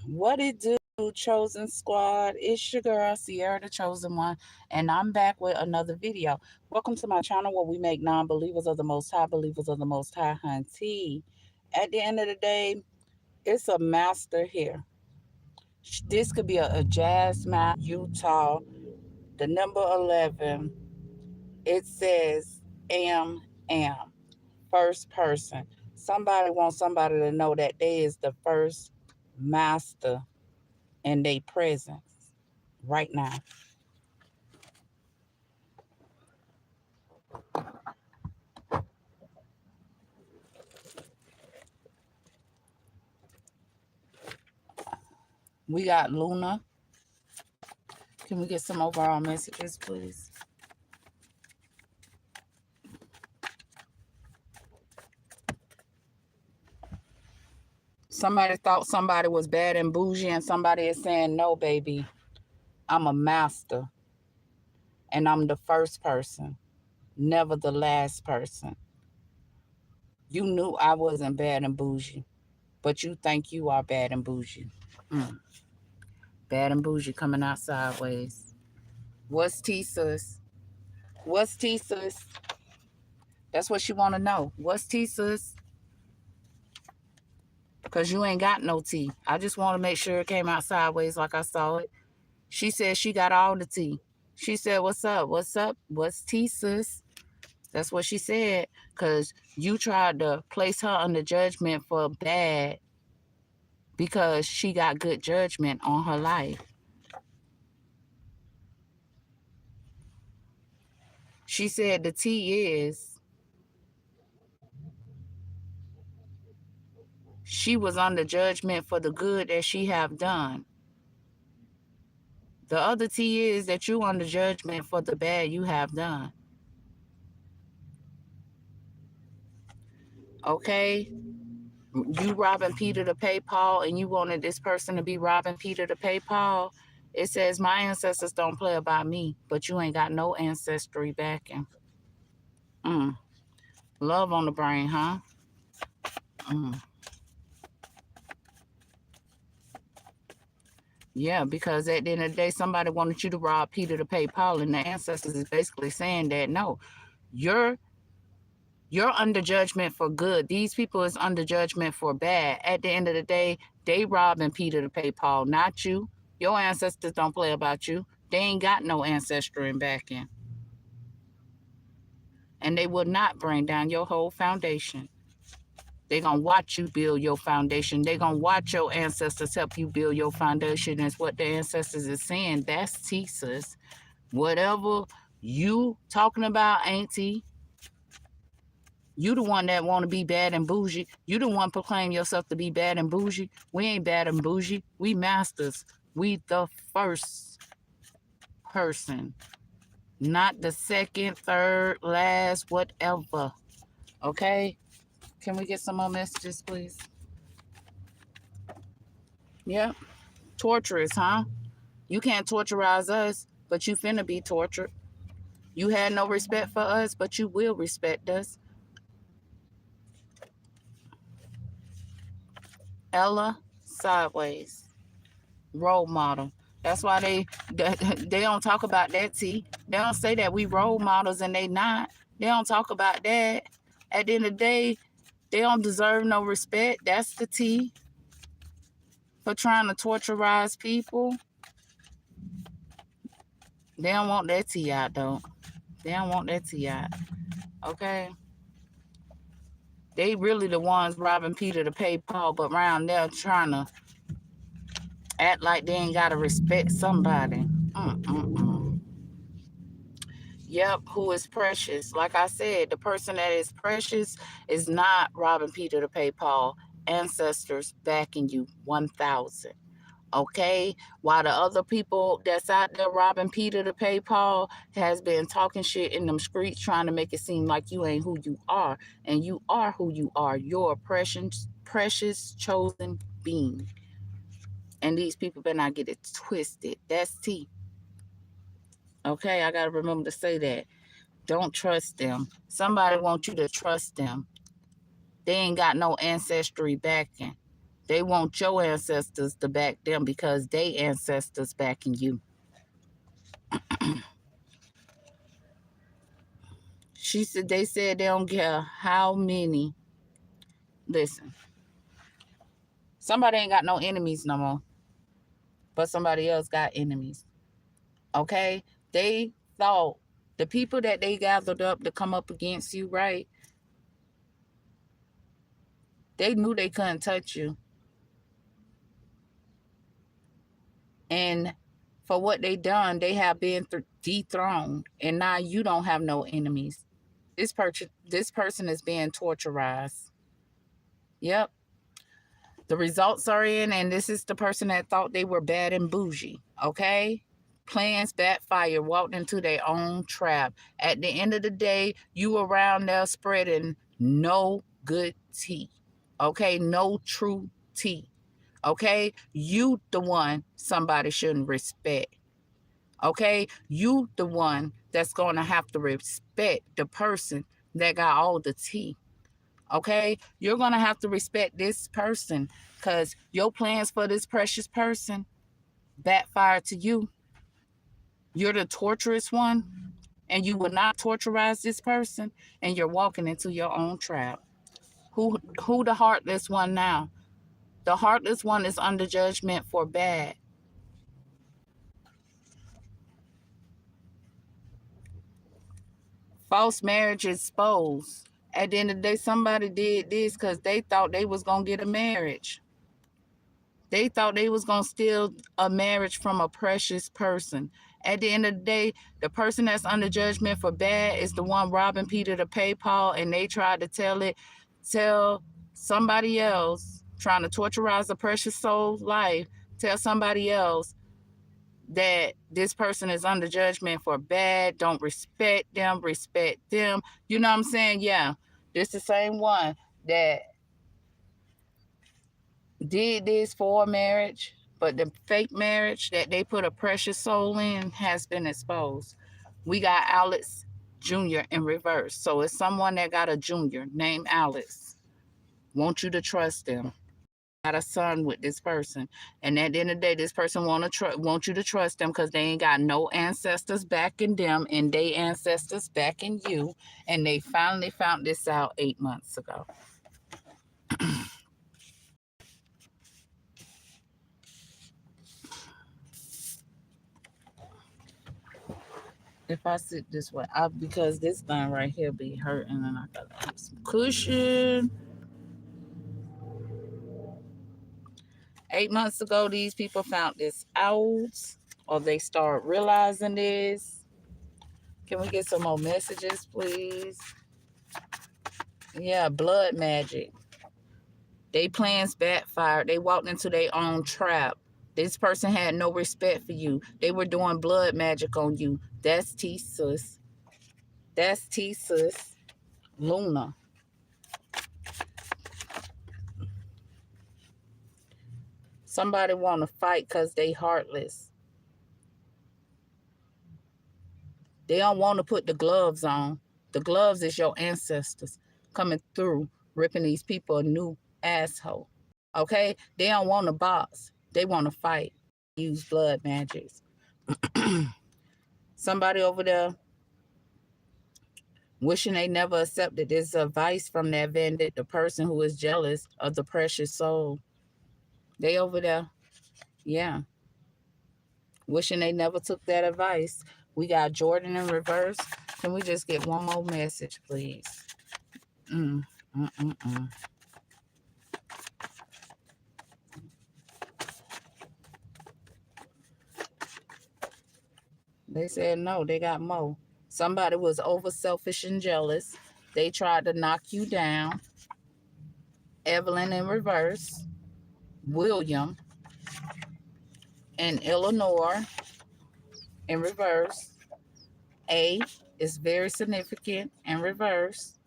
What it do, Chosen Squad? It's your girl, Sierra the Chosen One, and I'm back with another video. Welcome to my channel where we make non-believers of the Most High, believers of the Most High, hunty. At the end of the day, it's a master here. This could be a jazz master, Utah, the number 11. It says, am, first person. Somebody wants somebody to know that they is the first master in their presence right now. We got Luna. Can we get some overall messages, please? Somebody thought somebody was bad and bougie, and somebody is saying, no, baby, I'm a master, and I'm the first person, never the last person. You knew I wasn't bad and bougie, but you think you are bad and bougie. Bad and bougie coming out sideways. What's T, sis? What's T, sis? That's what she want to know. What's T, sis? Because you ain't got no tea. I just want to make sure it came out sideways like I saw it. She said she got all the tea. She said, what's up? What's up? What's tea, sis? That's what she said. Because you tried to place her under judgment for bad because she got good judgment on her life. She said the tea is she was under judgment for the good that she have done. The other tea is that you under judgment for the bad you have done. Okay? You robbing Peter to pay Paul, and you wanted this person to be robbing Peter to pay Paul. It says my ancestors don't play about me, but you ain't got no ancestry backing. Love on the brain, huh? Yeah, because at the end of the day, somebody wanted you to rob Peter to pay Paul, and the ancestors is basically saying that no, you're under judgment for good. These people is under judgment for bad. At the end of the day, they robbing Peter to pay Paul, not you. Your ancestors don't play about you. They ain't got no ancestry in backing. And they will not bring down your whole foundation. They're going to watch you build your foundation. They're going to watch your ancestors help you build your foundation. That's what the ancestors is saying. That's thesis. Whatever you talking about, auntie, you the one that want to be bad and bougie. You the one proclaim yourself to be bad and bougie. We ain't bad and bougie. We masters. We the first person. Not the second, third, last, whatever. Okay? Can we get some more messages, please? Yeah. Torturous, huh? You can't torturize us, but you finna be tortured. You had no respect for us, but you will respect us. Ella, sideways. Role model. That's why they don't talk about that, T. They don't say that we role models and they not. They don't talk about that. At the end of the day, they don't deserve no respect. That's the T. For trying to torturize people. They don't want that tea out, though. They don't want that tea out. Okay? They really the ones robbing Peter to pay Paul, but around there trying to act like they ain't got to respect somebody. Yep, who is precious. Like I said, the person that is precious is not robbing Peter to pay Paul. Ancestors backing you 1,000. Okay, while the other people that's out there robbing Peter to pay Paul has been talking shit in them streets trying to make it seem like you ain't who you are, and you are who you are. You're a precious chosen being, and these people better not get it twisted. That's T. Okay, I gotta remember to say that. Don't trust them. Somebody wants you to trust them. They ain't got no ancestry backing. They want your ancestors to back them because they ancestors backing you. They said they don't care how many. Listen, somebody ain't got no enemies no more, but somebody else got enemies. Okay? They thought the people that they gathered up to come up against you, right? They knew they couldn't touch you. And for what they done, they have been dethroned. And now you don't have no enemies. This person is being torturized. Yep. The results are in, and this is the person that thought they were bad and bougie. Okay? Plans backfire, walked into their own trap. At the end of the day, you around there spreading no good tea. Okay? No true tea. Okay? You the one somebody shouldn't respect. Okay? You the one that's going to have to respect the person that got all the tea. Okay? You're going to have to respect this person because your plans for this precious person backfire to you. You're the torturous one, and you will not torturize this person, and you're walking into your own trap. Who the heartless one now? The heartless one is under judgment for bad. False marriage exposed. At the end of the day, somebody did this because they thought they was going to get a marriage. They thought they was going to steal a marriage from a precious person. At the end of the day, the person that's under judgment for bad is the one robbing Peter to pay Paul, and they tried to tell somebody else, trying to torturize a precious soul's life, tell somebody else that this person is under judgment for bad, don't respect them, respect them. You know what I'm saying? Yeah, this the same one that did this for marriage, but the fake marriage that they put a precious soul in has been exposed. We got Alex Jr. in reverse. So it's someone that got a junior named Alex. Want you to trust them. Got a son with this person, and at the end of the day, this person want you to trust them because they ain't got no ancestors backing them, and they ancestors backing you. And they finally found this out 8 months ago. If I sit this way, because this thing right here be hurting, and I gotta have some cushion. 8 months ago, these people found this out, or they start realizing this. Can we get some more messages, please? Yeah, blood magic. They plans backfired. They walked into their own trap. This person had no respect for you. They were doing blood magic on you. That's T-Sus. That's T-Sus. Luna. Somebody want to fight because they heartless. They don't want to put the gloves on. The gloves is your ancestors coming through, ripping these people a new asshole. Okay? They don't want to box. They want to fight. Use blood magics. Somebody over there wishing they never accepted this advice from that vendor, the person who is jealous of the precious soul. They over there, yeah, wishing they never took that advice. We got Jordan in reverse. Can we just get one more message, please? Mm, mm, mm, mm. They said no, they got more. Somebody was over selfish and jealous. They tried to knock you down. Evelyn in reverse. William and Eleanor in reverse. A is very significant in reverse.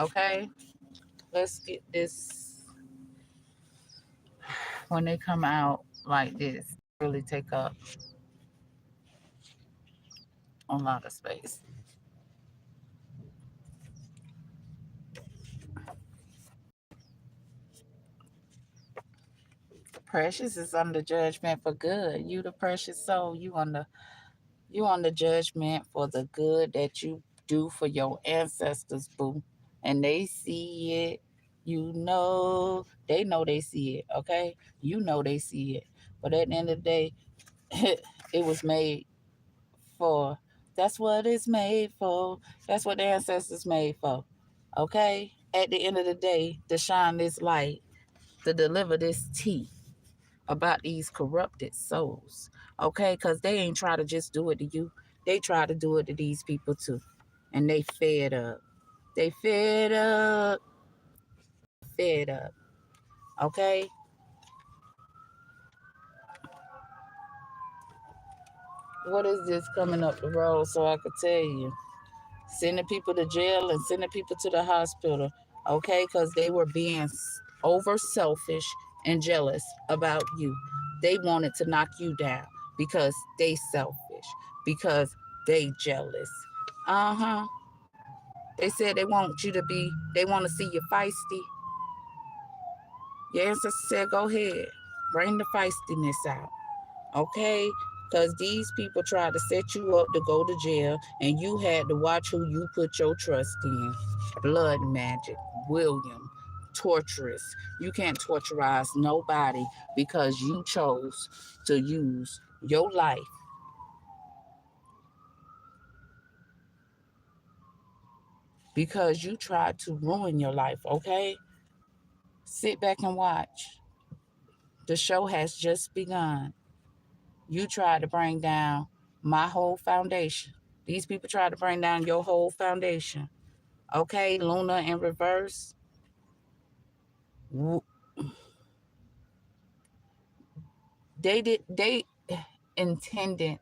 Okay, let's get this. When they come out like this, really take up a lot of space. Precious is under judgment for good. You the precious soul. You on the judgment for the good that you do for your ancestors, boo. And they see it. You know, they know they see it, okay? You know they see it. But at the end of the day, it was made for. That's what it's made for. That's what the ancestors made for. Okay? At the end of the day, to shine this light, to deliver this tea about these corrupted souls. Okay? Because they ain't try to just do it to you. They try to do it to these people too. And they fed up. They fed up. Fed up. Okay? What is this coming up the road so I could tell you? Sending people to jail and sending people to the hospital, okay? Because they were being over selfish and jealous about you. They wanted to knock you down because they selfish, because they jealous. Uh-huh. They said they want to see you feisty. Your ancestor said, go ahead, bring the feistiness out. Okay? Because these people tried to set you up to go to jail, and you had to watch who you put your trust in. Blood magic, William, torturous. You can't torturize nobody because you chose to use your life because you tried to ruin your life, okay? Sit back and watch. The show has just begun. You tried to bring down my whole foundation. These people tried to bring down your whole foundation. Okay, Luna in reverse. They intended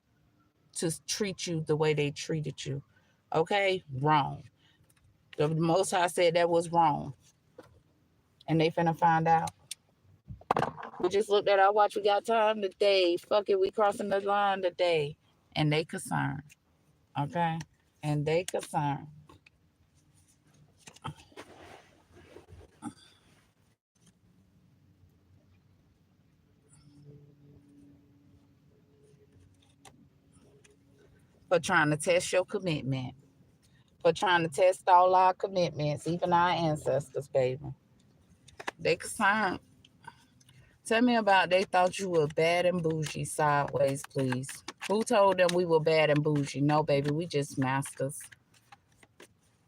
to treat you the way they treated you. Okay? Wrong. The Most High said that was wrong. And they finna find out. We just looked at our watch. We got time today. Fuck it. We crossing the line today. And they concerned. Okay? And they concerned. For trying to test your commitment. For trying to test all our commitments, even our ancestors, baby. They concerned. Tell me about they thought you were bad and bougie sideways, please. Who told them we were bad and bougie? No, baby, we just masters.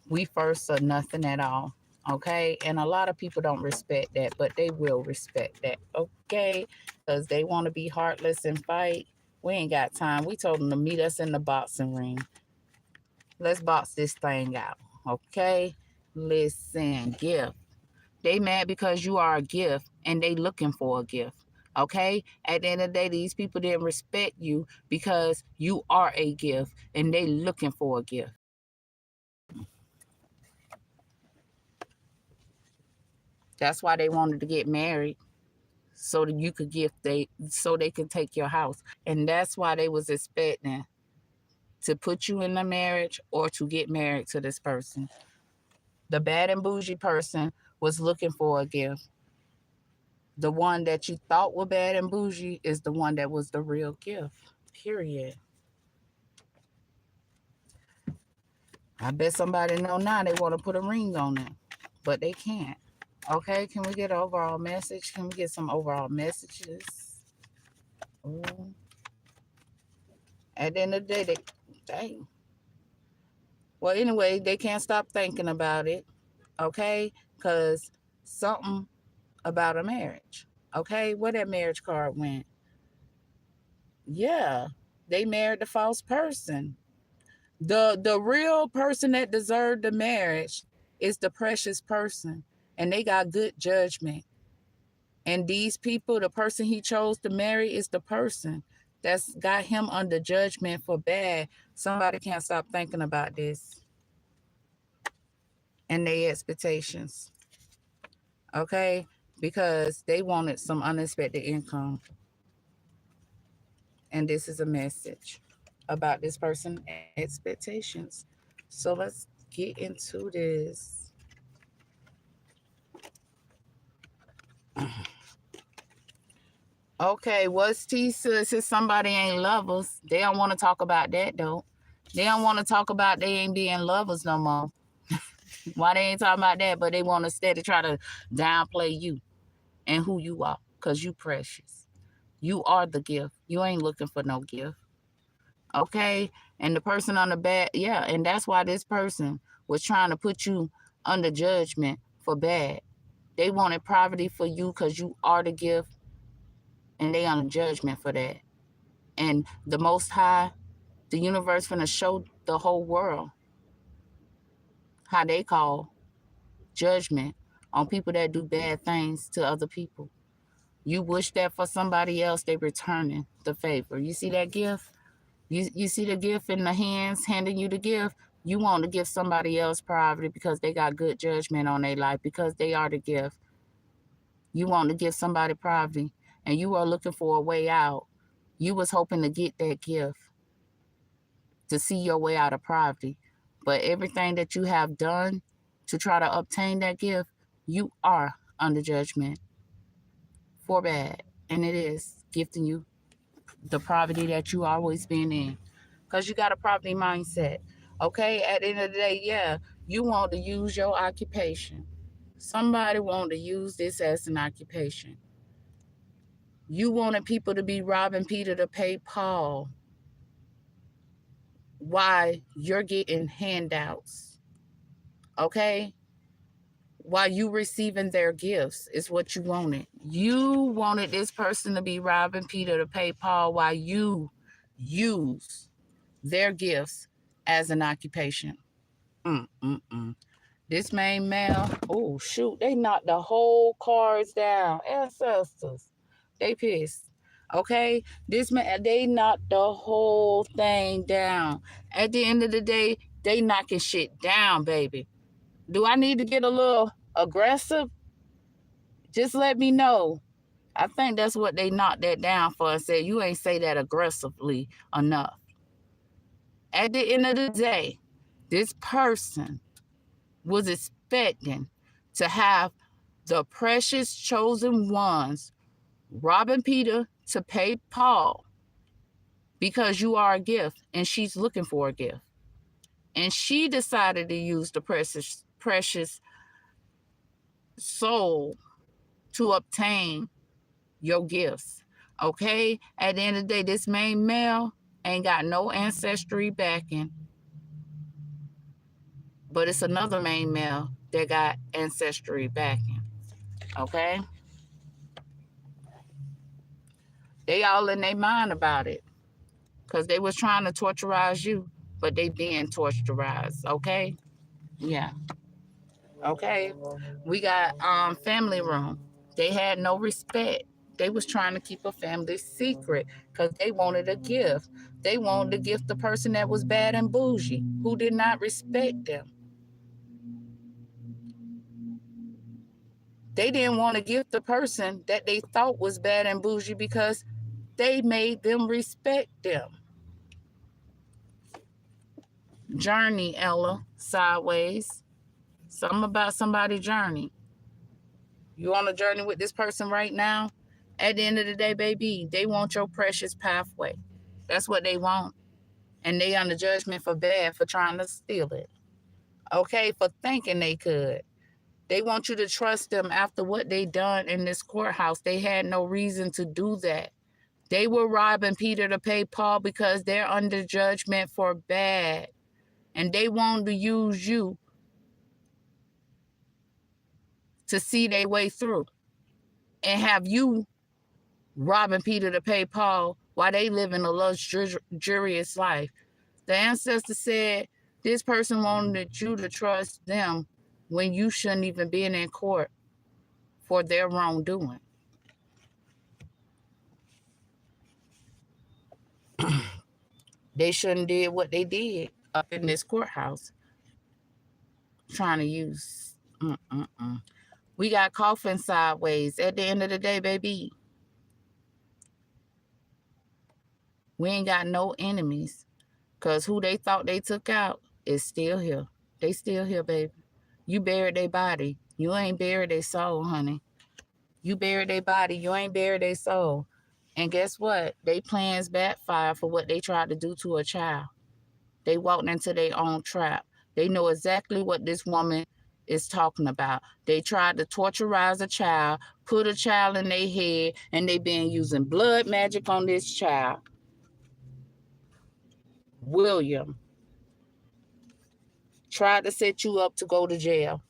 We first or nothing at all. Okay? And a lot of people don't respect that, but they will respect that. Okay? Because they want to be heartless and fight. We ain't got time. We told them to meet us in the boxing ring. Let's box this thing out. Okay? Listen, gift. They mad because you are a gift and they looking for a gift. Okay? At the end of the day, these people didn't respect you because you are a gift and they looking for a gift. That's why they wanted to get married so that you could so they could take your house. And that's why they was expecting to put you in a marriage or to get married to this person. The bad and bougie person was looking for a gift. The one that you thought were bad and bougie is the one that was the real gift. Period. I bet somebody know now they want to put a ring on it, but they can't. Okay, can we get an overall message? Can we get some overall messages? Ooh. At the end of the day, dang. Well, anyway, they can't stop thinking about it. Okay, because something about a marriage. Okay, where that marriage card went? Yeah, they married the false person. The real person that deserved the marriage is the precious person, and they got good judgment. And these people, the person he chose to marry is the person that's got him under judgment for bad. Somebody can't stop thinking about this and their expectations. Okay? Because they wanted some unexpected income. And this is a message about this person's expectations. So let's get into this. Okay, what's T says if somebody ain't lovers? They don't want to talk about that though. They don't want to talk about they ain't being lovers no more. Why they ain't talking about that? But they want to steady try to downplay you and who you are, cause you precious. You are the gift. You ain't looking for no gift. Okay, and the person on the back, yeah, and that's why this person was trying to put you under judgment for bad. They wanted poverty for you because you are the gift, and they under judgment for that. And the Most High, the universe, finna show the whole world how they call judgment on people that do bad things to other people. You wish that for somebody else, they returning the favor. You see that gift? You see the gift in the hands handing you the gift. You want to give somebody else poverty because they got good judgment on their life because they are the gift. You want to give somebody poverty, and you are looking for a way out. You was hoping to get that gift to see your way out of poverty, but everything that you have done to try to obtain that gift, you are under judgment for bad, and it is gifting you the poverty that you always been in, because you got a poverty mindset. Okay, at the end of the day, yeah, you want to use your occupation. Somebody want to use this as an occupation. You wanted people to be robbing Peter to pay Paul. Why you're getting handouts, okay? While you receiving their gifts is what you wanted. You wanted this person to be robbing Peter to pay Paul while you use their gifts as an occupation. Mm-mm-mm. This main male, oh shoot, they knocked the whole cars down. Ancestors, they pissed. Okay, this man, they knocked the whole thing down. At the end of the day, they knocking shit down, baby. Do I need to get a little aggressive? Just let me know. I think that's what they knocked that down for and said, you ain't say that aggressively enough. At the end of the day, this person was expecting to have the precious chosen ones robbing Peter to pay Paul because you are a gift and she's looking for a gift. And she decided to use the precious soul to obtain your gifts. Okay? At the end of the day, this main male ain't got no ancestry backing, but it's another main male that got ancestry backing. Okay? They all in their mind about it because they was trying to torturize you, but they being torturized. Okay? Yeah. Okay? We got family room. They had no respect. They was trying to keep a family secret because they wanted a gift. They wanted to gift the person that was bad and bougie, who did not respect them. They didn't want to gift the person that they thought was bad and bougie because they made them respect them. Journey, Ella, sideways. Something about somebody's journey. You on a journey with this person right now? At the end of the day, baby, they want your precious pathway. That's what they want. And they under judgment for bad for trying to steal it. Okay, for thinking they could. They want you to trust them after what they done in this courthouse. They had no reason to do that. They were robbing Peter to pay Paul because they're under judgment for bad. And they wanted to use you to see their way through and have you robbing Peter to pay Paul while they live in a luxurious life. The ancestor said this person wanted you to trust them when you shouldn't even be in court for their wrongdoing. They shouldn't did what they did up in this courthouse, trying to use. We got coffin sideways. At the end of the day, baby, we ain't got no enemies. Because who they thought they took out is still here. They still here, baby. You buried their body. You ain't buried their soul, honey. You buried their body. You ain't buried their soul. And guess what? They plans backfire for what they tried to do to a child. They walked into their own trap. They know exactly what this woman is talking about. They tried to torturize a child, put a child in their head, and they been using blood magic on this child. William tried to set you up to go to jail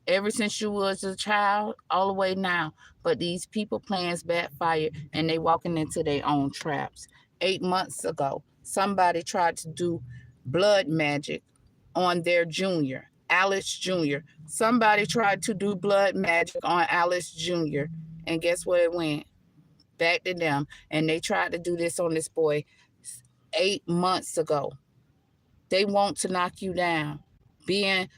ever since you was a child all the way now. But these people plans backfire and they walking into their own traps. 8 months ago, somebody tried to do blood magic on their junior, Alex Jr. Somebody tried to do blood magic on Alex Jr. And guess where it went? Back to them. And they tried to do this on this boy 8 months ago. They want to knock you down, being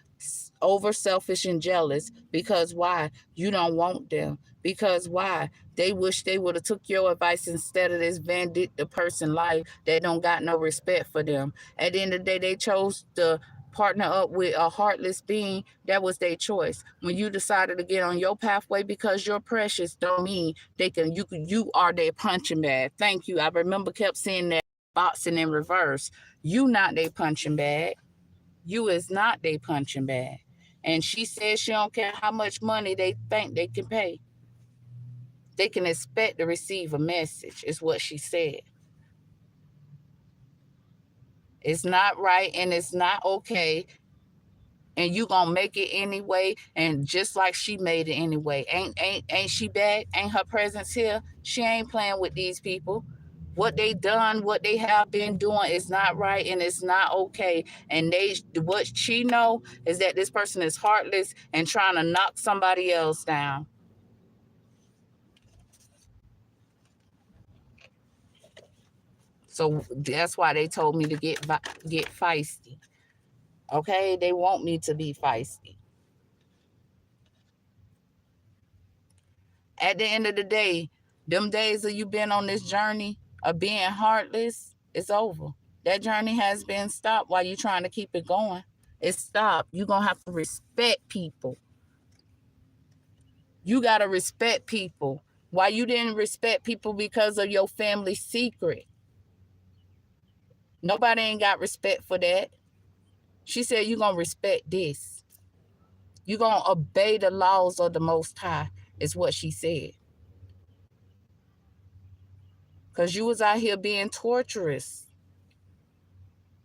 over selfish and jealous. Because why? You don't want them. Because why? They wish they would have took your advice instead of this vindictive person life that don't got no respect for them. At the end of the day, they chose to partner up with a heartless being. That was their choice. When you decided to get on your pathway because you're precious, don't mean you are their punching bag. Thank you. I remember kept saying that, boxing in reverse. You not they punching bag. You is not they punching bag. And she says she don't care how much money they think they can pay. They can expect to receive a message, is what she said. It's not right and it's not okay. And you gonna make it anyway. And just like she made it anyway. Ain't she back? Ain't her presence here? She ain't playing with these people. What they done, what they have been doing is not right and it's not okay. And what she know is that this person is heartless and trying to knock somebody else down. So that's why they told me to get feisty. Okay, they want me to be feisty. At the end of the day, them days that you've been on this journey of being heartless, it's over. That journey has been stopped while you're trying to keep it going. It's stopped. You're going to have to respect people. You got to respect people. Why you didn't respect people? Because of your family secret. Nobody ain't got respect for that. She said you're going to respect this. You're going to obey the laws of the Most High, is what she said. Because you was out here being torturous.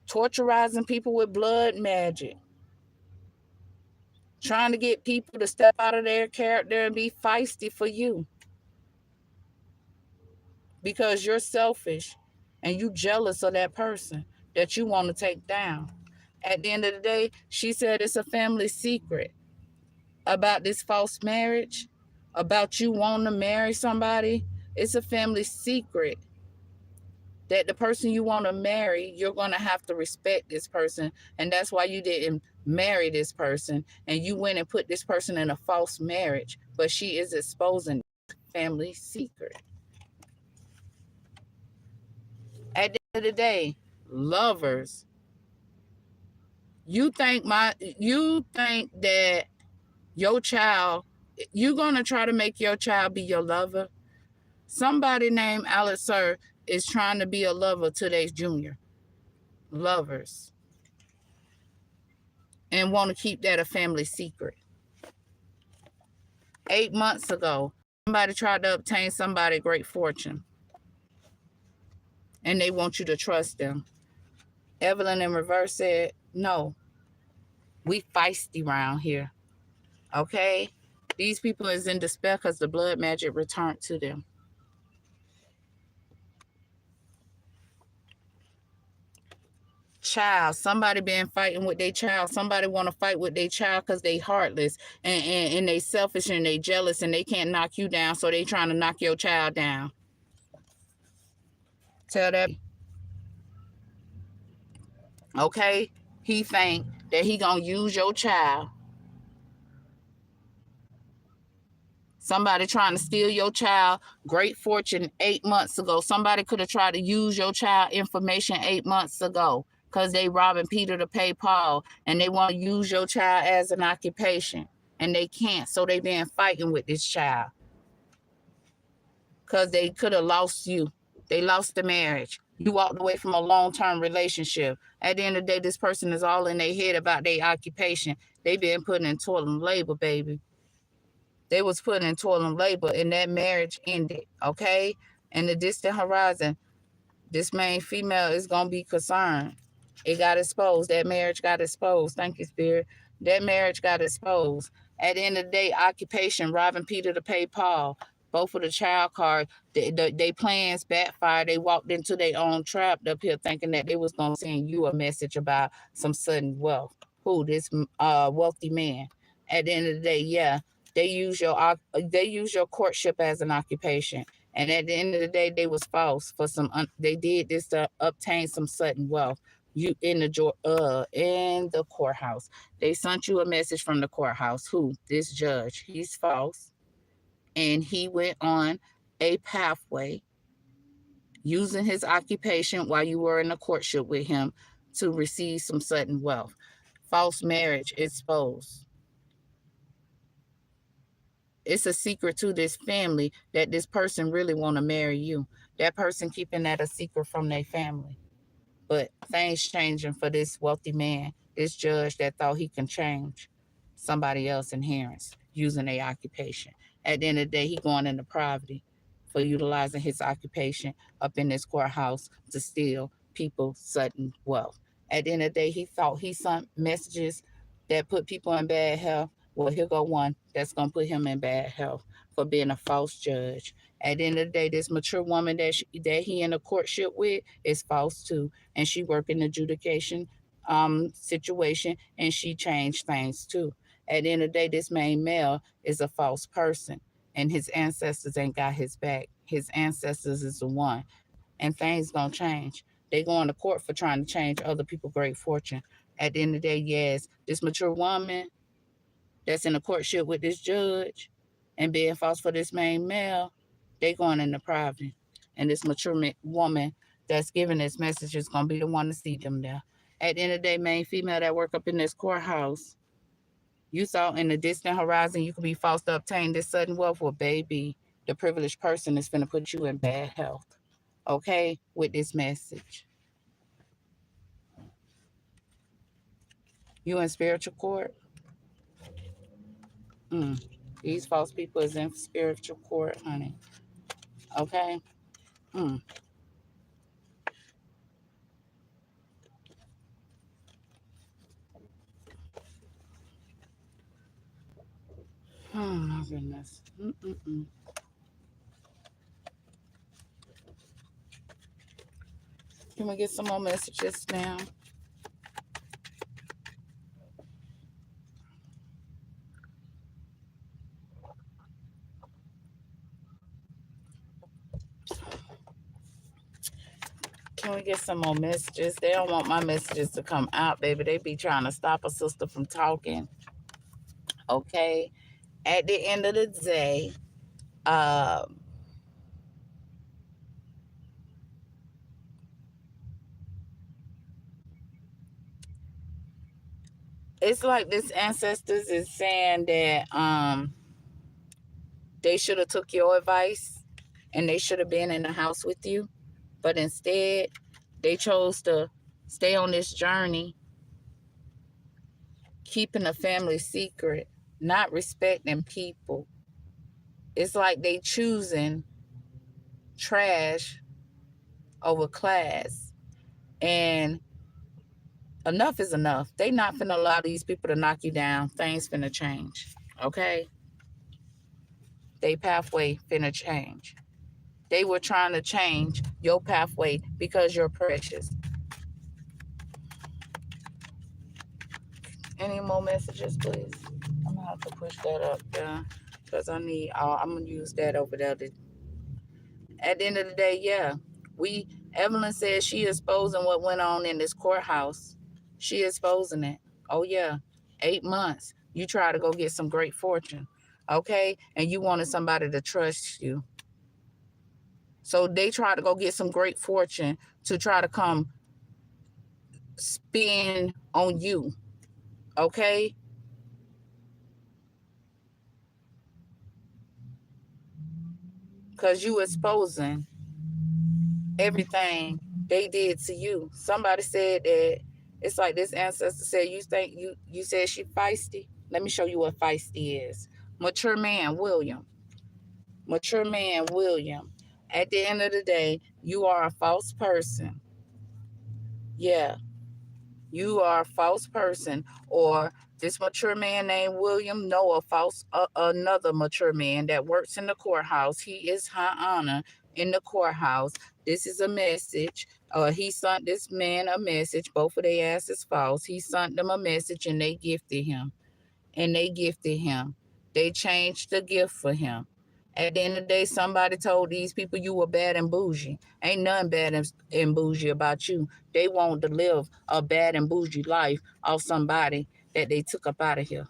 Torturizing people with blood magic. Trying to get people to step out of their character and be feisty for you. Because you're selfish and you jealous of that person that you want to take down. At the end of the day, she said it's a family secret about this false marriage, about you wanting to marry somebody. It's a family secret that the person you want to marry, you're going to have to respect this person. And that's why you didn't marry this person. And you went and put this person in a false marriage. But she is exposing family secret. At the end of the day, lovers, you think that your child, you're going to try to make your child be your lover? Somebody named Alex Sir is trying to be a lover to their junior. Lovers. And want to keep that a family secret. 8 months ago, somebody tried to obtain somebody great fortune. And they want you to trust them. Evelyn in reverse said, no, we feisty around here. Okay? These people is in despair because the blood magic returned to them. Child, somebody been fighting with their child. Somebody want to fight with their child because they heartless and they selfish and they jealous and they can't knock you down, so they trying to knock your child down. Tell that. Okay? He think that he gonna use your child. Somebody trying to steal your child great fortune 8 months ago. Somebody could have tried to use your child information 8 months ago because they robbing Peter to pay Paul, and they want to use your child as an occupation, and they can't, so they been fighting with this child. because they could have lost you. They lost the marriage. You walked away from a long-term relationship. At the end of the day, this person is all in their head about their occupation. They been putting in toil and labor, baby. They was putting in toil and labor, and that marriage ended, okay? In the distant horizon, this main female is gonna be concerned. It got exposed. That marriage got exposed. Thank you, Spirit. That marriage got exposed. At the end of the day, occupation, robbing Peter to pay Paul. Both of the child cards, they plans backfire. They walked into their own trap up here thinking that they was gonna send you a message about some sudden wealth. Who this wealthy man? At the end of the day, yeah, they use your courtship as an occupation. And at the end of the day, they was false for some. They did this to obtain some sudden wealth. You in the courthouse. They sent you a message from the courthouse. Who? This judge. He's false, and he went on a pathway using his occupation while you were in a courtship with him to receive some sudden wealth. False marriage exposed. It's a secret to this family that this person really want to marry you. That person keeping that a secret from their family. But things changing for this wealthy man, this judge that thought he can change somebody else's inheritance using their occupation. At the end of the day, he going into poverty for utilizing his occupation up in this courthouse to steal people's sudden wealth. At the end of the day, he thought he sent messages that put people in bad health. Well, here go one that's gonna put him in bad health for being a false judge. At the end of the day, this mature woman that he in a courtship with is false too, and she work in the adjudication situation, and she changed things too. At the end of the day, this main male is a false person, and his ancestors ain't got his back. His ancestors is the one, and things gonna change. They going to court for trying to change other people's great fortune. At the end of the day, yes, this mature woman that's in a courtship with this judge and being false for this main male, they going into private. And this mature woman that's giving this message is going to be the one to see them there. At the end of the day, main female that work up in this courthouse, you thought in the distant horizon you could be false to obtain this sudden wealth. Well, baby, the privileged person is going to put you in bad health, okay, with this message. You in spiritual court? These false people is in spiritual court, honey. Okay? Mm. Oh my goodness. Mm-mm-mm. Can we get some more messages now? Can we get some more messages? They don't want my messages to come out, baby. They be trying to stop a sister from talking. Okay. At the end of the day, um, it's like this ancestors is saying that they should have took your advice and they should have been in the house with you, but instead they chose to stay on this journey, keeping a family secret, not respecting people. It's like they choosing trash over class. And enough is enough. They not finna allow these people to knock you down. Things finna change. Okay? They pathway finna change. They were trying to change your pathway because you're precious. Any more messages, please? I'm gonna have to push that up there because I'm gonna use that over there to, at the end of the day, yeah. Evelyn says she exposing what went on in this courthouse. She exposing it. Oh yeah. 8 months. You try to go get some great fortune. Okay? And you wanted somebody to trust you. So they try to go get some great fortune to try to come spin on you. Okay? because you exposing everything they did to you. Somebody said that it's like this ancestor said, you think you said she feisty? Let me show you what feisty is. Mature man, William. Mature man, William. At the end of the day, you are a false person. Yeah, you are a false person. Or this mature man named William know a false another mature man that works in the courthouse. He is high honor in the courthouse. This is a message. He sent this man a message. Both of their asses false. He sent them a message and they gifted him. They changed the gift for him. At the end of the day, somebody told these people you were bad and bougie. Ain't nothing bad and bougie about you. They want to live a bad and bougie life off somebody that they took up out of here.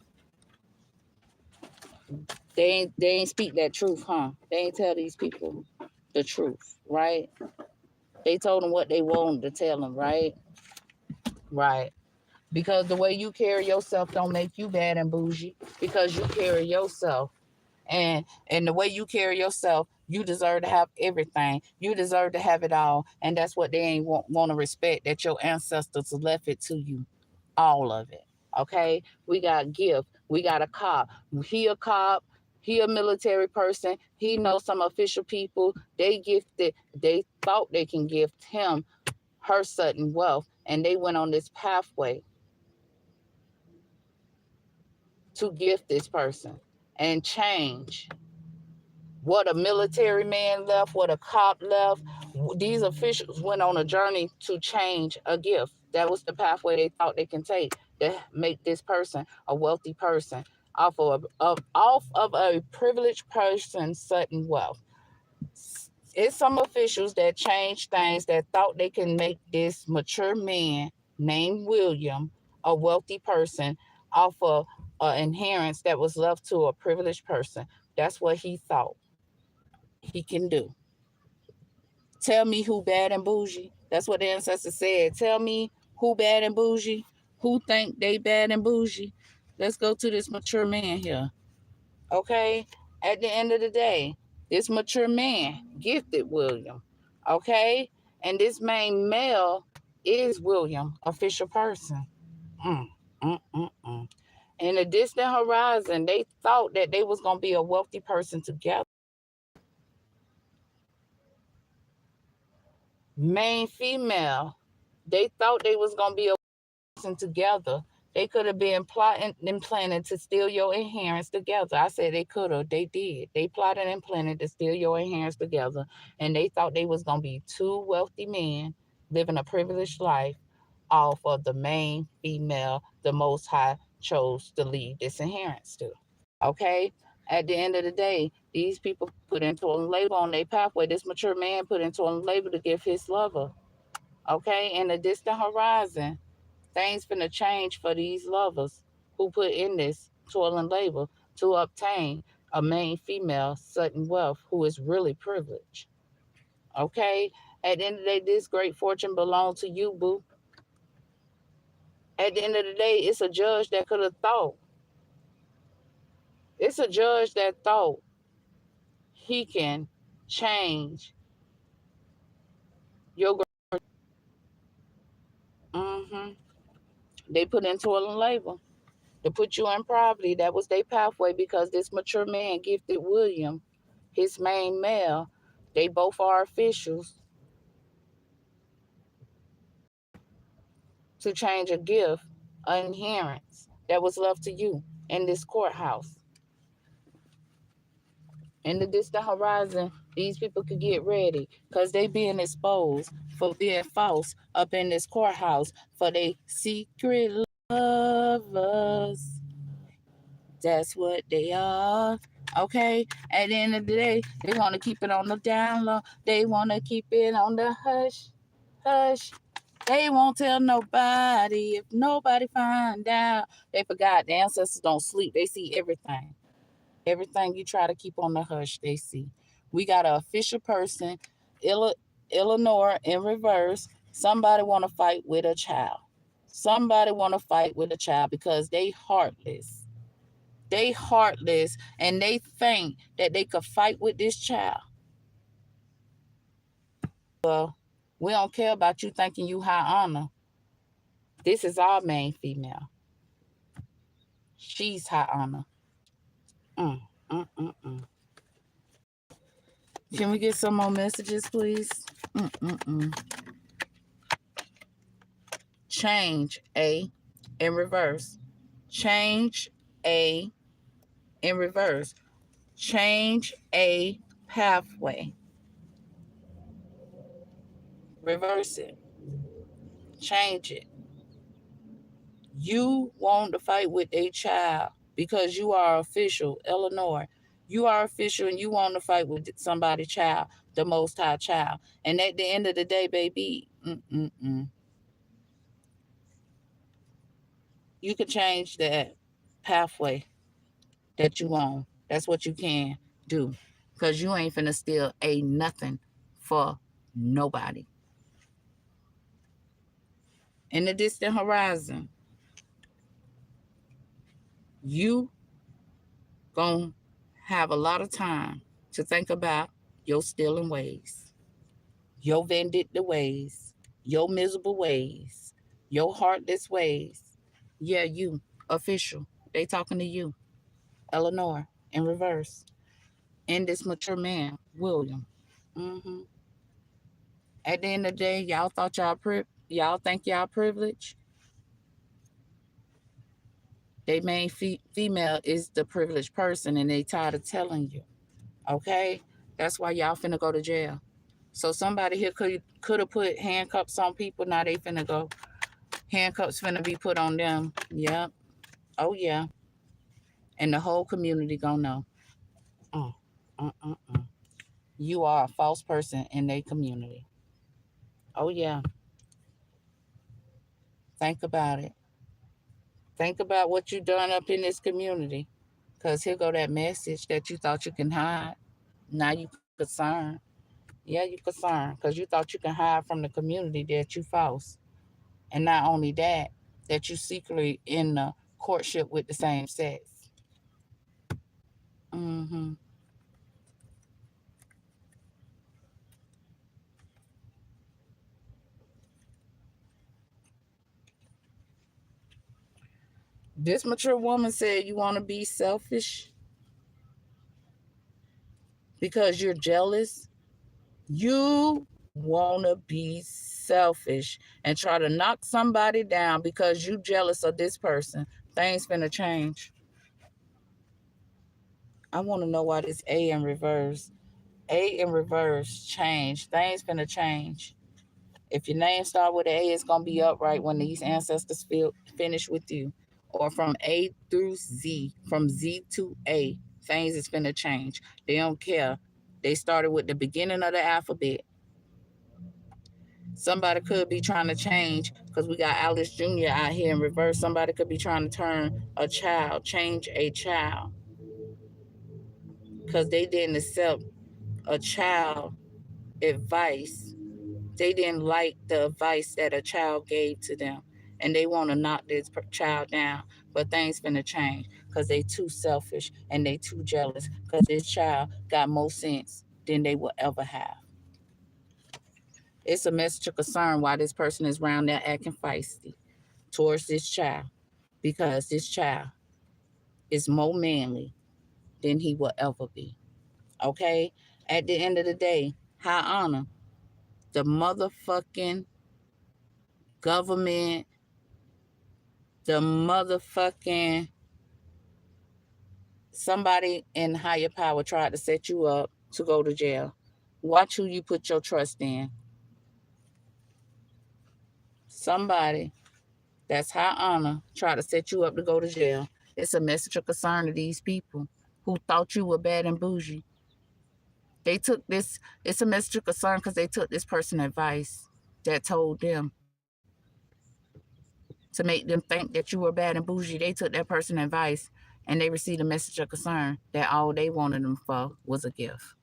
They ain't speak that truth, huh? They ain't tell these people the truth, right? They told them what they wanted to tell them, right? Right. Because the way you carry yourself don't make you bad and bougie. Because you carry yourself. And the way you carry yourself, you deserve to have everything. You deserve to have it all. And that's what they ain't want to respect, that your ancestors left it to you. All of it. Okay? We got gift. We got a cop. He a cop. He a military person. He knows some official people. They thought they can gift him her sudden wealth. And they went on this pathway to gift this person and change what a military man left, what a cop left. These officials went on a journey to change a gift. That was the pathway they thought they can take to make this person a wealthy person off of a privileged person's sudden wealth. It's some officials that changed things that thought they can make this mature man named William a wealthy person off of an inheritance that was left to a privileged person. That's what he thought he can do. Tell me who bad and bougie. That's what the ancestor said. Tell me who bad and bougie. Who think they bad and bougie. Let's go to this mature man here. Okay? At the end of the day, this mature man gifted William. Okay? And this main male is William, official person. Mm, mm, mm, mm. In the distant horizon, they thought that they was going to be a wealthy person together. Main female, they thought they was gonna be a person together. They could have been plotting and planning to steal your inheritance together. I said they could have. They did. They plotted and planned to steal your inheritance together, and they thought they was gonna be two wealthy men living a privileged life off of the main female the Most High chose to leave this inheritance to. Okay. At the end of the day, these people put into a label on their pathway. This mature man put into a label to give his lover. Okay. In the distant horizon, things finna change for these lovers who put in this toil and labor to obtain a main female sudden wealth who is really privileged. Okay. At the end of the day, this great fortune belongs to you, boo. At the end of the day, it's a judge that could have thought. It's a judge that thought he can change your. Mm-hmm. They put into a label to put you in poverty. That was their pathway because this mature man gifted William, his main male. They both are officials to change a gift, an inheritance that was left to you in this courthouse. In the distant horizon, these people could get ready because they being exposed for being false up in this courthouse for they secret lovers. That's what they are. Okay? At the end of the day, they want to keep it on the down low. They want to keep it on the hush, hush. They won't tell nobody if nobody find out. They forgot the ancestors don't sleep. They see everything. Everything you try to keep on the hush, they see. We got an official person, Eleanor in reverse. Somebody want to fight with a child. Somebody want to fight with a child because they heartless. They heartless and they think that they could fight with this child. Well, we don't care about you thinking you high honor. This is our main female. She's high honor. Mm, mm, mm, mm. Can we get some more messages, please? Mm, mm, mm. Change A in reverse. Change A in reverse. Change a pathway. Reverse it. Change it. You want to fight with a child because you are official, Eleanor. You are official and you want to fight with somebody's child, the Most High child. And at the end of the day, baby, you can change that pathway that you on. That's what you can do because you ain't finna steal a nothing for nobody. In the distant horizon, you gonna have a lot of time to think about your stealing ways, your vindictive ways, your miserable ways, your heartless ways. Yeah, you, official. They talking to you, Eleanor, in reverse. And this mature man, William. hmm At the end of the day, y'all thought y'all think y'all privileged. They main female is the privileged person, and they tired of telling you. Okay, that's why y'all finna go to jail. So somebody here could have put handcuffs on people. Now they finna go. Handcuffs finna be put on them. Yep. Oh yeah. And the whole community gonna know. Mm, mm, mm, mm. You are a false person in their community. Oh yeah. Think about it. Think about what you done up in this community. Cause here go that message that you thought you can hide. Now you concerned. Yeah, you concerned. Cause you thought you can hide from the community that you false. And not only that, that you secretly in the courtship with the same sex. hmm This mature woman said you want to be selfish because you're jealous. You want to be selfish and try to knock somebody down because you jealous of this person. Things finna change. I want to know why this A in reverse. A in reverse change. Things finna change. If your name start with an A, it's gonna be upright when these ancestors finish with you. Or from A through Z, from Z to A, things is finna change. They don't care. They started with the beginning of the alphabet. Somebody could be trying to change because we got Alice Jr. out here in reverse. Somebody could be trying to turn a child, change a child because they didn't accept a child advice. They didn't like the advice that a child gave to them, and they want to knock this child down. But things finna change because they too selfish and they too jealous because this child got more sense than they will ever have. It's a message of concern why this person is around there acting feisty towards this child because this child is more manly than he will ever be. Okay? At the end of the day, high honor, the motherfucking government, the motherfucking somebody in higher power tried to set you up to go to jail. Watch who you put your trust in. Somebody that's high honor tried to set you up to go to jail. It's a message of concern to these people who thought you were bad and bougie. They took this, it's a message of concern because they took this person advice that told them to make them think that you were bad and bougie. They took that person advice and they received a message of concern that all they wanted them for was a gift.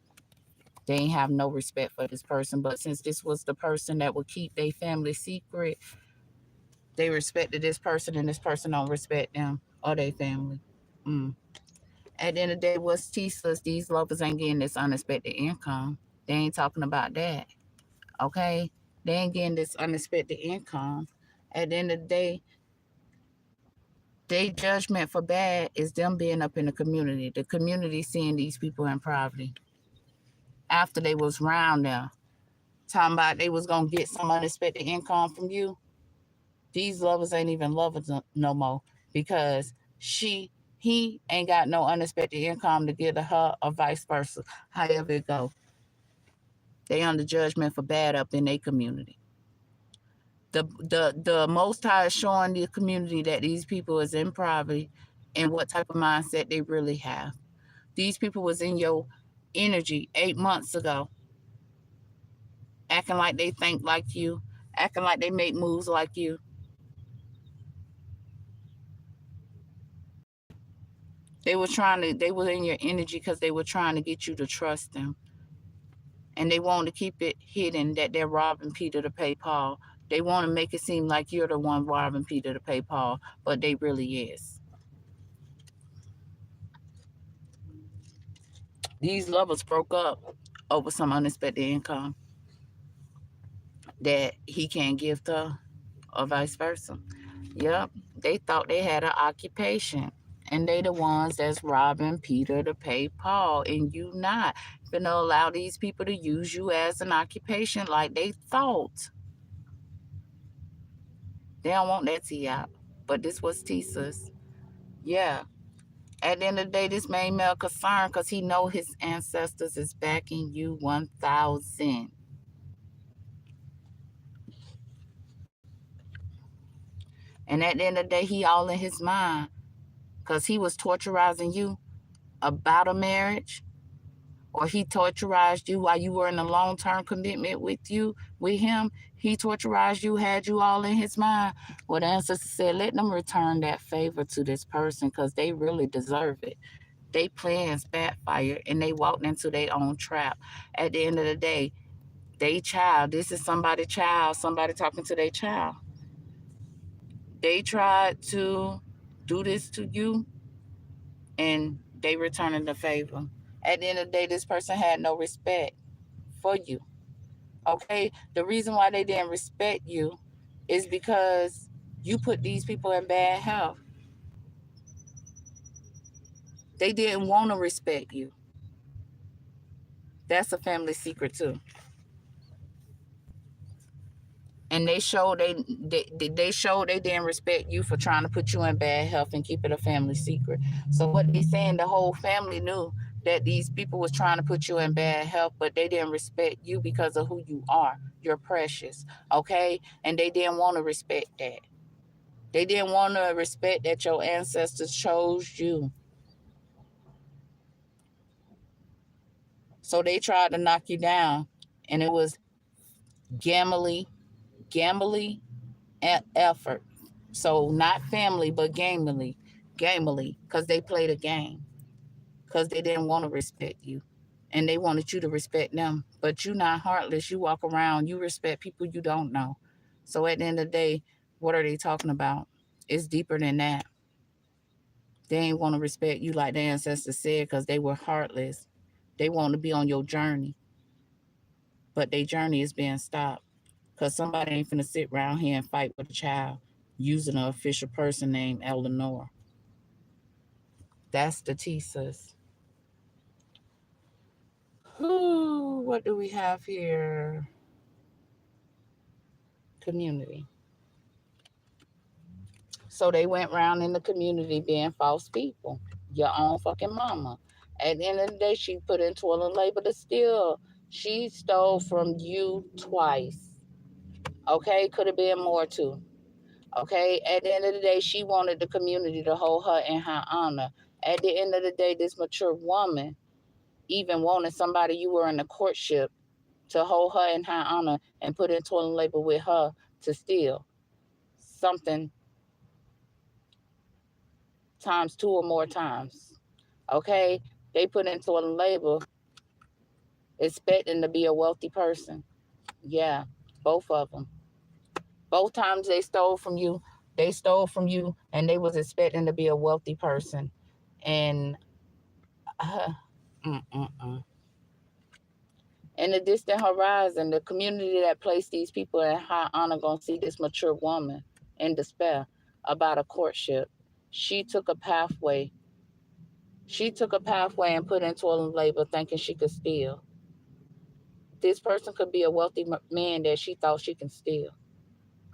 They ain't have no respect for this person, but since this was the person that would keep their family secret, they respected this person and this person don't respect them or their family. Mm. At the end of the day, what's Tisa's? These lovers ain't getting this unexpected income. They ain't talking about that. Okay? They ain't getting this unexpected income. At the end of the day, their judgment for bad is them being up in the community. The community seeing these people in poverty. After they was round there, talking about they was gonna get some unexpected income from you. These lovers ain't even lovers no more because he ain't got no unexpected income to give to her or vice versa. However it go, they under judgment for bad up in their community. The Most High is showing the community that these people is in poverty and what type of mindset they really have. These people was in your energy 8 months ago, acting like they think like you, acting like they make moves like you. They were in your energy because they were trying to get you to trust them. And they want to keep it hidden that they're robbing Peter to pay Paul. They want to make it seem like you're the one robbing Peter to pay Paul, but they really is. These lovers broke up over some unexpected income that he can't give to her, or vice versa. Yep, they thought they had an occupation. And they the ones that's robbing Peter to pay Paul, and you not gonna allow these people to use you as an occupation like they thought. They don't want that tea out. But this was Tisa's. Yeah. At the end of the day, this made Mel concerned because he know his ancestors is backing you 1,000. And at the end of the day, he all in his mind because he was torturizing you about a marriage, or he torturized you while you were in a long-term commitment with him. He torturized you, had you all in his mind. Well, the ancestor said, let them return that favor to this person because they really deserve it. They plans backfire and they walked into their own trap. At the end of the day, they child, this is somebody's child, somebody talking to their child. They tried to do this to you and they returning the favor. At the end of the day, this person had no respect for you. Okay? The reason why they didn't respect you is because you put these people in bad health. They didn't want to respect you. That's a family secret too. And they showed they didn't respect you for trying to put you in bad health and keep it a family secret. So what they saying, the whole family knew that these people was trying to put you in bad health, but they didn't respect you because of who you are. You're precious, okay? And they didn't want to respect that. They didn't want to respect that your ancestors chose you. So they tried to knock you down, and it was gambly effort. So not family, but gamely, because they played a game, because they didn't want to respect you, and they wanted you to respect them. But you not heartless. You walk around, you respect people you don't know. So at the end of the day, what are they talking about? It's deeper than that. They ain't want to respect you like the ancestors said because they were heartless. They want to be on your journey, but their journey is being stopped because somebody ain't finna sit around here and fight with a child using an official person named Eleanor. That's the thesis. Ooh, what do we have here? Community. So they went around in the community being false people. Your own fucking mama. At the end of the day, she put in toilet labor to steal. She stole from you twice. Okay, could have been more too. Okay, at the end of the day, she wanted the community to hold her in high honor. At the end of the day, this mature woman even wanted somebody you were in a courtship to hold her in high honor and put in toilet labor with her to steal something times two or more times. Okay? They put in toilet labor expecting to be a wealthy person. Yeah, both of them. Both times they stole from you and they was expecting to be a wealthy person. And Mm-mm-mm. In the distant horizon, the community that placed these people in high honor gonna see this mature woman in despair about a courtship. She took a pathway. She took a pathway and put in toil and labor thinking she could steal. This person could be a wealthy man that she thought she can steal.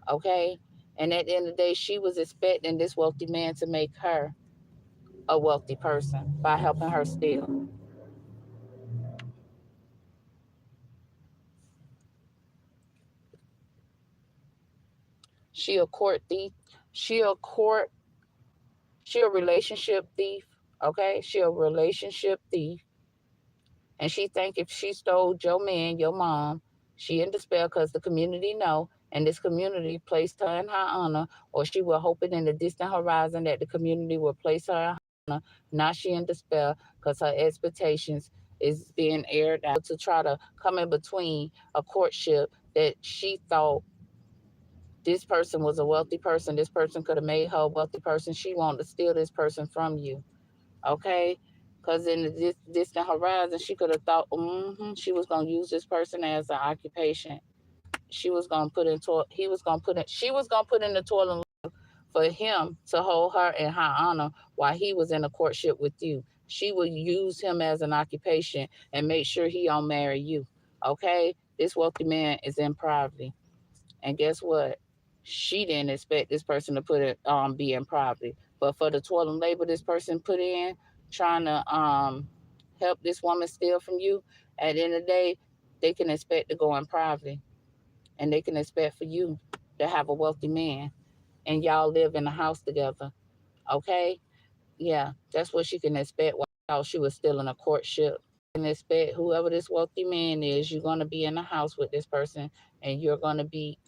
Okay? And at the end of the day, she was expecting this wealthy man to make her a wealthy person by helping her steal. She a court thief. She a court, she a relationship thief. Okay? She a relationship thief. And she think if she stole your man, your mom, she in despair because the community know, and this community placed her in high honor, or she will hope it in the distant horizon that the community will place her in high honor. Now she in despair because her expectations is being aired out to try to come in between a courtship that she thought this person was a wealthy person. This person could have made her a wealthy person. She wanted to steal this person from you. Okay? Because in the distant horizon, she could have thought she was going to use this person as an occupation. She was going to put in toil. He was going to put in. She was going to put in the toil and for him to hold her in high honor while he was in a courtship with you. She would use him as an occupation and make sure he don't marry you. Okay? This wealthy man is in poverty. And guess what? She didn't expect this person to put it be in poverty. But for the toil and labor this person put in, trying to help this woman steal from you, at the end of the day, they can expect to go in poverty. And they can expect for you to have a wealthy man and y'all live in a house together. Okay? Yeah, that's what she can expect while she was still in a courtship. Can expect whoever this wealthy man is, you're gonna be in a house with this person and you're gonna be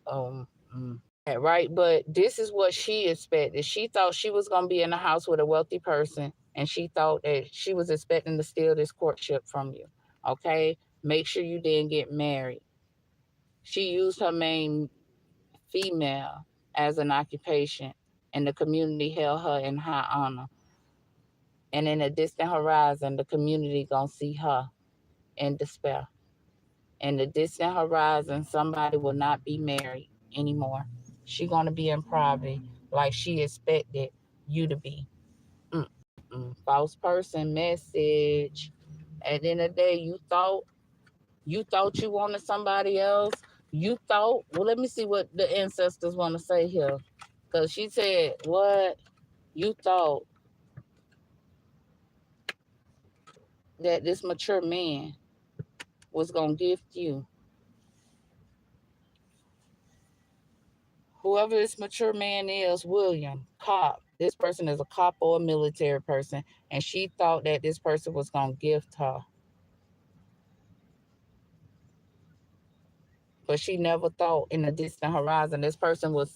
right. But this is what she expected. She thought she was gonna be in a house with a wealthy person and she thought that she was expecting to steal this courtship from you. Okay? Make sure you didn't get married. She used her main female as an occupation and the community held her in high honor. And in a distant horizon, the community gonna see her in despair. In the distant horizon, somebody will not be married anymore. She gonna be in poverty like she expected you to be. False person message. At the end of the day, you thought you wanted somebody else. You thought, well, let me see what the ancestors want to say here. Because she said, what? You thought that this mature man was going to gift you. Whoever this mature man is, William, cop. This person is a cop or a military person. And she thought that this person was going to gift her. But she never thought in the distant horizon this person would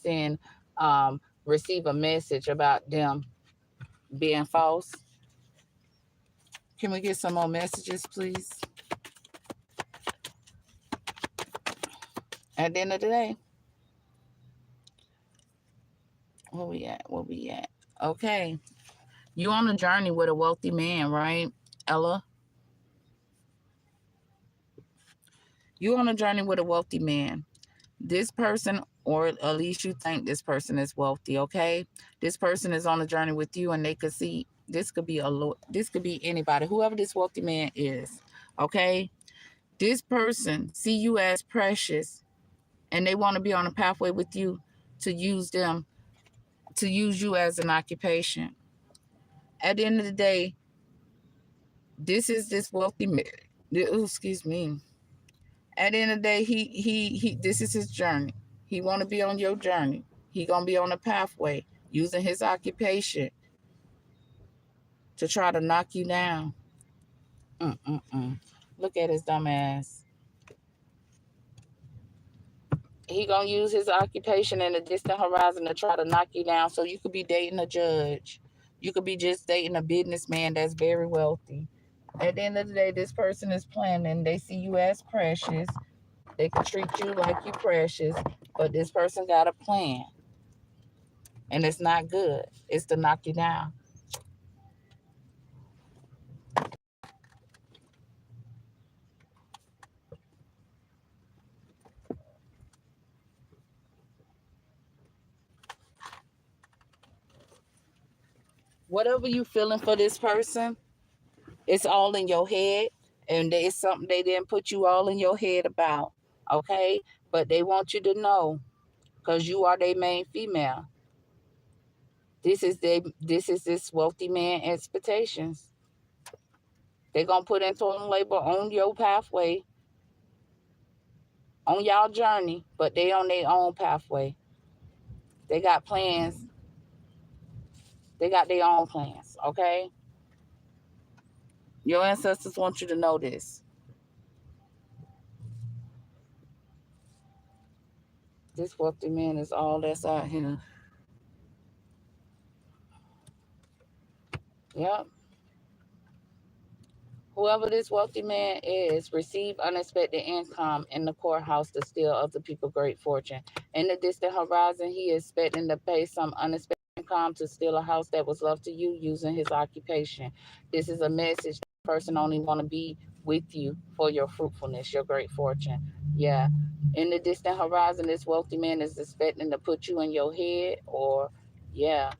receive a message about them being false. Can we get some more messages, please? At the end of the day, where we at? Where we at? Okay. You on a journey with a wealthy man, right, Ella? You on a journey with a wealthy man. This person, or at least you think this person is wealthy, okay? This person is on a journey with you and they could see this could be this could be anybody, whoever this wealthy man is, okay? This person see you as precious and they want to be on a pathway with you to use you as an occupation. At the end of the day, this is this wealthy man. Excuse me. At the end of the day, he this is his journey. He want to be on your journey. He gonna be on a pathway using his occupation to try to knock you down. Look at his dumb ass. He gonna use his occupation in the distant horizon to try to knock you down. So you could be dating a judge. You could be just dating a businessman that's very wealthy. At the end of the day, this person is planning. They see you as precious. They can treat you like you precious, but this person got a plan. And it's not good. It's to knock you down. Whatever you feeling for this person, it's all in your head, and it's something they didn't put you all in your head about, okay? But they want you to know, because you are their main female. This is this wealthy man expectations. They're gonna put internal labor on your pathway, on y'all journey, but they on their own pathway. They got plans. They got their own plans, okay? Your ancestors want you to know this. This wealthy man is all that's out here. Yep. Whoever this wealthy man is, receive unexpected income in the courthouse to steal other people's great fortune. In the distant horizon, he is expecting to pay some unexpected income to steal a house that was left to you using his occupation. This is a message. The person only want to be with you for your fruitfulness, your great fortune. Yeah. In the distant horizon, this wealthy man is expecting to put you in your head, or, yeah,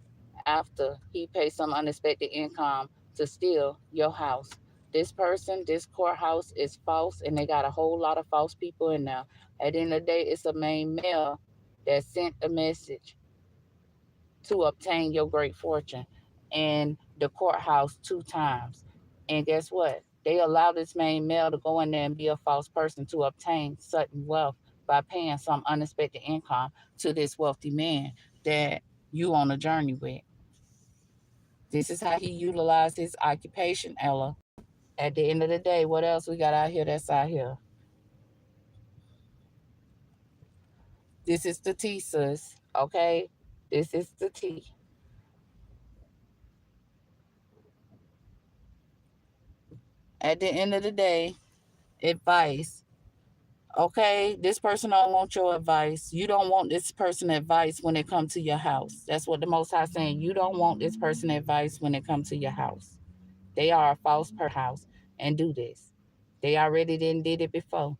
after he pays some unexpected income to steal your house. This person, this courthouse is false, and they got a whole lot of false people in there. At the end of the day, it's a main male that sent a message to obtain your great fortune in the courthouse 2 times. And guess what? They allow this main male to go in there and be a false person to obtain certain wealth by paying some unexpected income to this wealthy man that you on a journey with. This is how he utilized his occupation, Ella. At the end of the day, what else we got out here that's out here? This is the tea, sis. Okay? This is the tea. At the end of the day, advice. Okay? This person don't want your advice. You don't want this person advice when it comes to your house. That's what the Most High saying. You don't want this person advice when it comes to your house. They are a false per house and do this. They already did it before.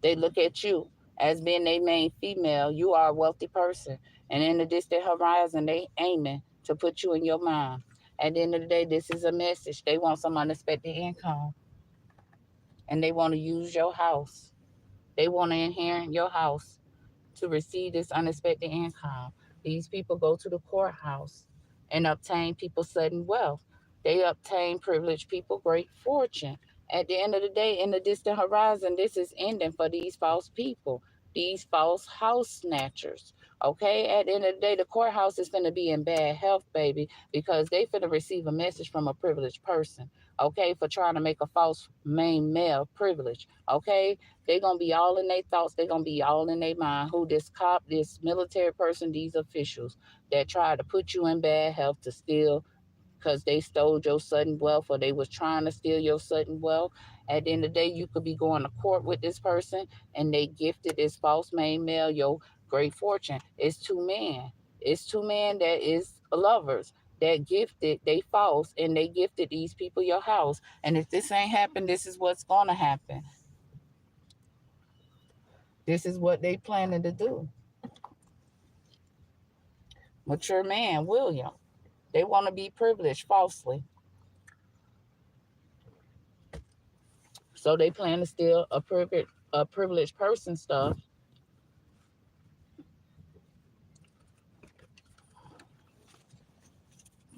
They look at you as being a main female. You are a wealthy person. And in the distant horizon, they aiming to put you in your mind. At the end of the day, this is a message. They want some unexpected income. And they want to use your house. They want to inherit your house to receive this unexpected income. These people go to the courthouse and obtain people's sudden wealth. They obtain privileged people great fortune. At the end of the day, in the distant horizon, this is ending for these false people, these false house snatchers. Okay, at the end of the day, the courthouse is going to be in bad health, baby, because they finna receive a message from a privileged person. Okay, for trying to make a false main male privilege. Okay, they're gonna be all in their thoughts, they're gonna be all in their mind. Who this cop, this military person, these officials that try to put you in bad health to steal because they stole your sudden wealth, or they was trying to steal your sudden wealth. At the end of the day, you could be going to court with this person and they gifted this false main male your great fortune. It's two men. It's two men that is lovers that gifted, they false, and they gifted these people your house. And if this ain't happened, this is what's gonna happen. This is what they planning to do. Mature man, William. They want to be privileged falsely. So they plan to steal a privileged person stuff.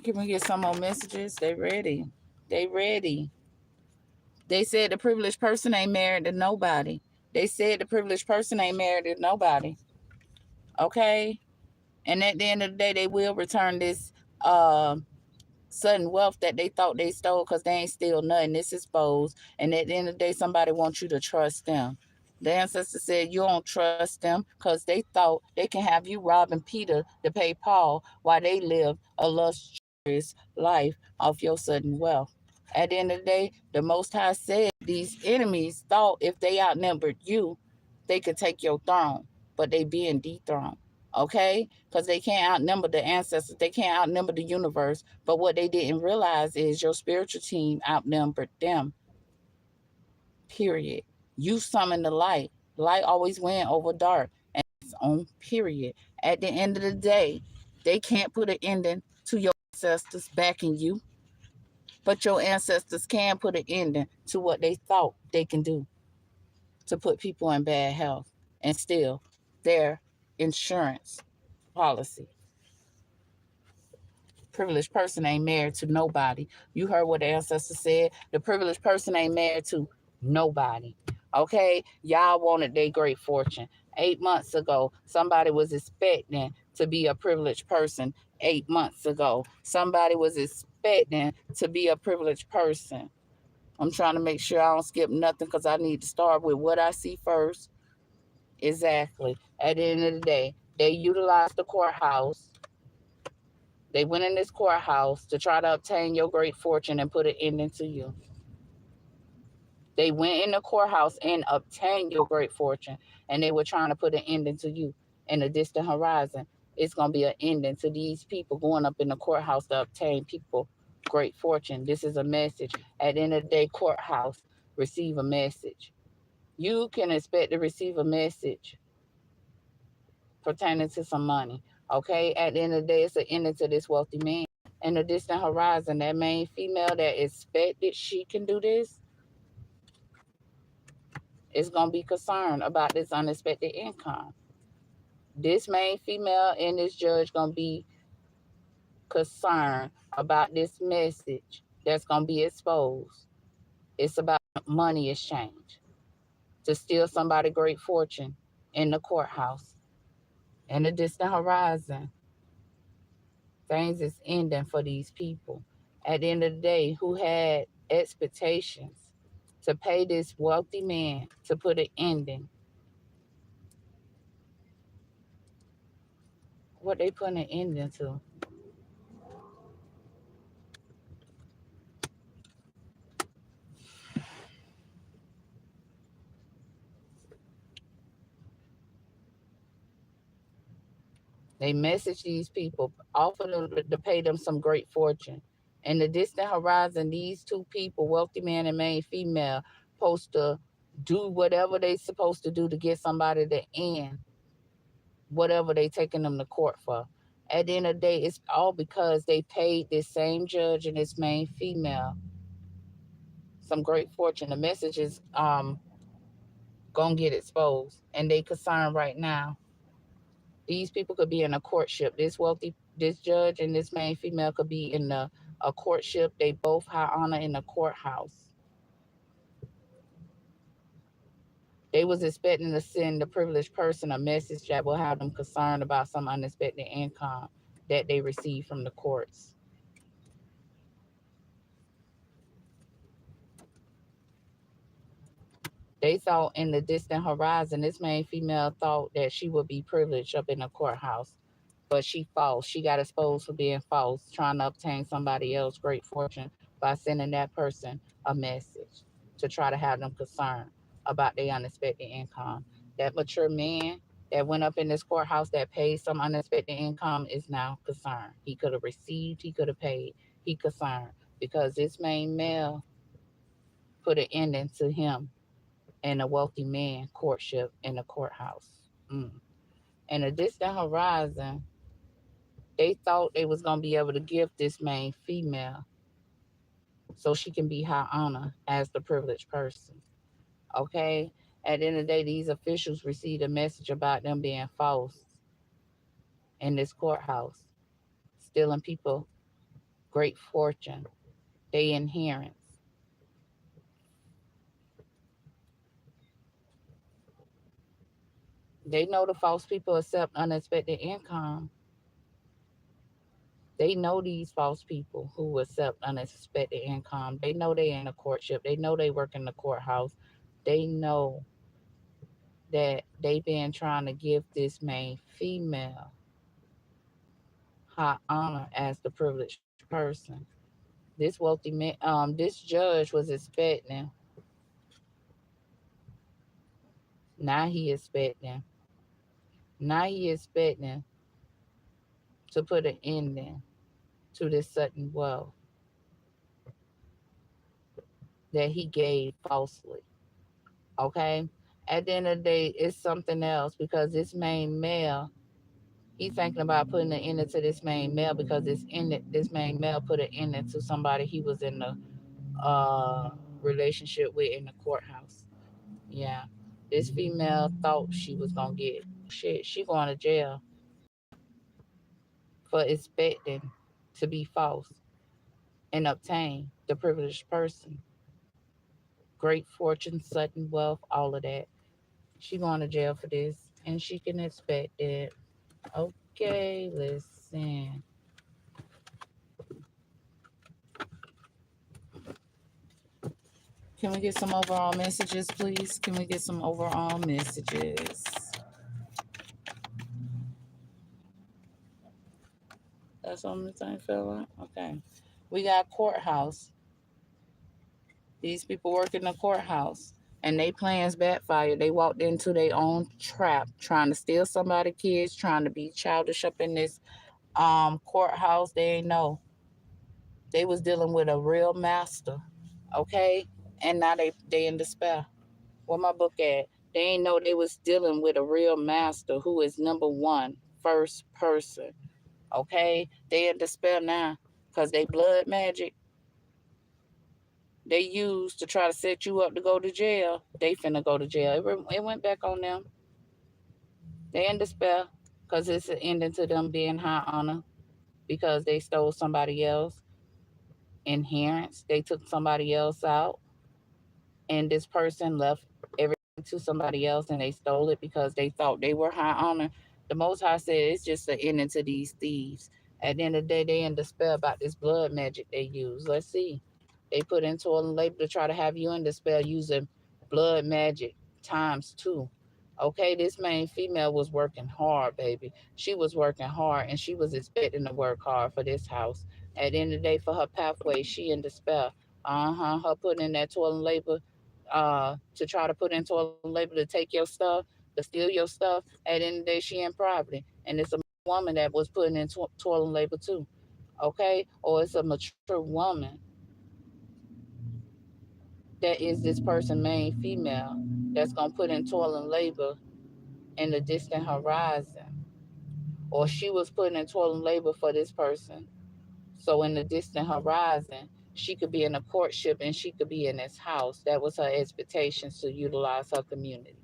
Can we get some more messages? They ready. They ready. They said the privileged person ain't married to nobody. They said the privileged person ain't married to nobody. Okay? And at the end of the day, they will return this sudden wealth that they thought they stole, because they ain't steal nothing. This is exposed. And at the end of the day, somebody wants you to trust them. The ancestor said you don't trust them because they thought they can have you robbing Peter to pay Paul while they live a luxurious life off your sudden wealth. At the end of the day, the Most High said these enemies thought if they outnumbered you, they could take your throne, but they being dethroned. Okay? Because they can't outnumber the ancestors. They can't outnumber the universe. But what they didn't realize is your spiritual team outnumbered them. period. You summon the light. Light always win over dark, and it's on period. At the end of the day, they can't put an ending to your ancestors backing you, but your ancestors can put an ending to what they thought they can do to put people in bad health and steal their insurance policy. Privileged person ain't married to nobody. You heard what the ancestor said. The privileged person ain't married to nobody. Okay? Y'all wanted their great fortune. 8 months ago, somebody was expecting to be a privileged person. 8 months ago, somebody was expecting to be a privileged person. I'm trying to make sure I don't skip nothing because I need to start with what I see first. Exactly. At the end of the day, they utilized the courthouse. They went in this courthouse to try to obtain your great fortune and put an ending to you. They went in the courthouse and obtained your great fortune, and they were trying to put an ending to you in the distant horizon. It's going to be an ending to these people going up in the courthouse to obtain people great fortune. This is a message. At the end of the day, courthouse, receive a message. You can expect to receive a message pertaining to some money. Okay, at the end of the day, it's an ending to this wealthy man. In the distant horizon, that main female that expected she can do this is going to be concerned about this unexpected income. This main female and this judge going to be concerned about this message that's going to be exposed. It's about money exchange to steal somebody great fortune in the courthouse. In the distant horizon, things is ending for these people. At the end of the day, who had expectations to pay this wealthy man to put an ending. What they put an ending to? They message these people, offer them to pay them some great fortune. In the distant horizon, these two people, wealthy man and main female, supposed to do whatever they supposed to do to get somebody to end whatever they taking them to court for. At the end of the day, it's all because they paid this same judge and this main female some great fortune. The message is gonna get exposed, and they concerned right now. These people could be in a courtship. This judge and this main female could be in a courtship. They both high honor in the courthouse. They was expecting to send the privileged person a message that will have them concerned about some unexpected income that they receive from the courts. They thought in the distant horizon, this main female thought that she would be privileged up in the courthouse, but she false. She got exposed for being false, trying to obtain somebody else great fortune by sending that person a message to try to have them concerned about their unexpected income. That mature man that went up in this courthouse that paid some unexpected income is now concerned. He could have received, he could have paid, he concerned because this main male put an ending to him and a wealthy man courtship in the courthouse. In a distant horizon, they thought they was gonna be able to gift this main female so she can be high honor as the privileged person. Okay? At the end of the day, these officials received a message about them being false in this courthouse, stealing people great fortune, they inheritance. They know the false people accept unexpected income. They know these false people who accept unexpected income. They know they in a courtship. They know they work in the courthouse. They know that they been trying to give this main female high honor as the privileged person. This wealthy man, this judge was expecting. Now he expecting. Now he expecting to put an ending to this sudden wealth that he gave falsely. Okay. At the end of the day, it's something else because this main male, he's thinking about putting an end to this main male because this main male put an end to somebody he was in the relationship with in the courthouse. Yeah. This female thought she was gonna get shit. She going to jail for expecting to be false and obtain the privileged person, great fortune, sudden wealth, all of that. She going to jail for this, and she can expect it. Okay, listen. Can we get some overall messages, please? Can we get some overall messages? That's on the thing, fella. Okay. We got courthouse. These people work in the courthouse and they plans backfire. They walked into their own trap, trying to steal somebody's kids, trying to be childish up in this courthouse. They ain't know. They was dealing with a real master. Okay? And now they in despair. Where my book at? They ain't know they was dealing with a real master who is number one, first person. Okay? They in despair now. Cause they blood magic they used to try to set you up to go to jail, they finna go to jail. It went back on them. They in despair because it's an ending to them being high honor because they stole somebody else inheritance. They took somebody else out, and this person left everything to somebody else, and they stole it because they thought they were high honor. The Most High said it's just an ending to these thieves. At the end of the day, they in despair about this blood magic they use. Let's see. They put in toil and labor to try to have you in despair using blood magic times two. Okay, this main female was working hard, baby. She was working hard and she was expecting to work hard for this house. At the end of the day, for her pathway, she in despair. Her putting in that toil and labor to try to put in toil and labor to take your stuff, to steal your stuff. At the end of the day, she in poverty. And it's a woman that was putting in toil and labor too. Okay? Or it's a mature woman that is this person, main female, that's gonna put in toil and labor in the distant horizon. Or she was putting in toil and labor for this person. So in the distant horizon, she could be in a courtship and she could be in this house. That was her expectations to utilize her community.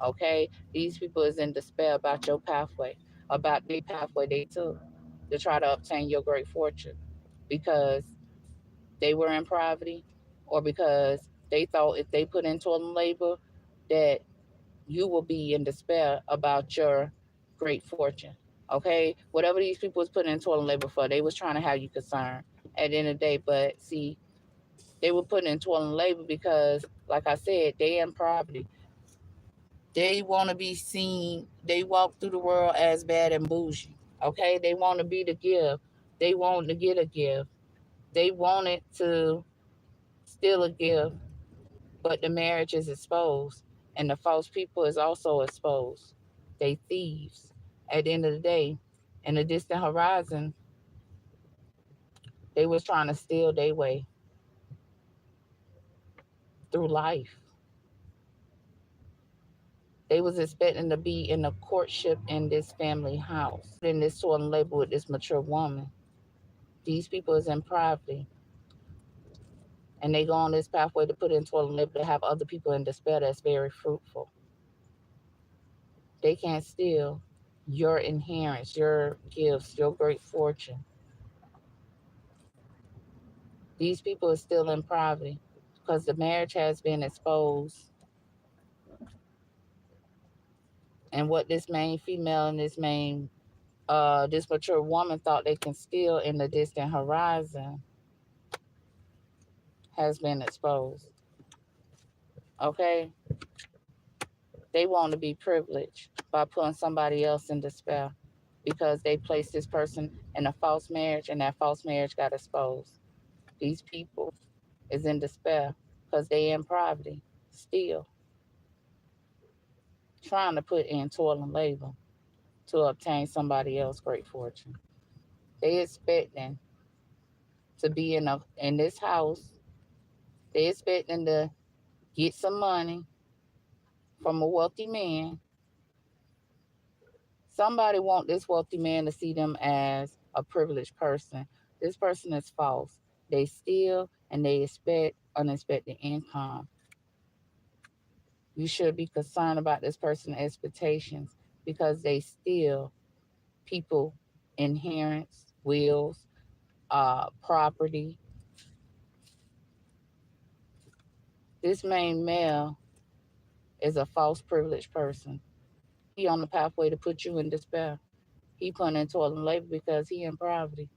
Okay? These people is in despair about your pathway, about the pathway they took to try to obtain your great fortune because they were in poverty or because they thought if they put in toil and labor that you will be in despair about your great fortune. Okay? Whatever these people was putting in toil and labor for, they was trying to have you concerned at the end of the day. But see, they were putting in toil and labor because, like I said, they in poverty. They want to be seen. They walk through the world as bad and bougie. Okay? They want to be the gift. They want to get a gift. They wanted to steal a gift, but the marriage is exposed and the false people is also exposed. They thieves. At the end of the day, in the distant horizon, they was trying to steal their way through life. They was expecting to be in a courtship in this family house, in this sort of label with this mature woman. These people is in poverty, and they go on this pathway to put into a label to have other people in despair that's very fruitful. They can't steal your inheritance, your gifts, your great fortune. These people are still in poverty because the marriage has been exposed. And what this main female and this mature woman thought they can steal in the distant horizon has been exposed. Okay? They want to be privileged by putting somebody else in despair because they placed this person in a false marriage and that false marriage got exposed. These people is in despair because they in poverty still trying to put in toil and labor to obtain somebody else's great fortune. They expecting to be in this house. They expecting to get some money from a wealthy man. Somebody want this wealthy man to see them as a privileged person. This person is false. They steal and they expect unexpected income. You should be concerned about this person's expectations because they steal people inheritance, wills, property. This main male is a false privileged person. He on the pathway to put you in despair. He putting in toil and labor because he in poverty.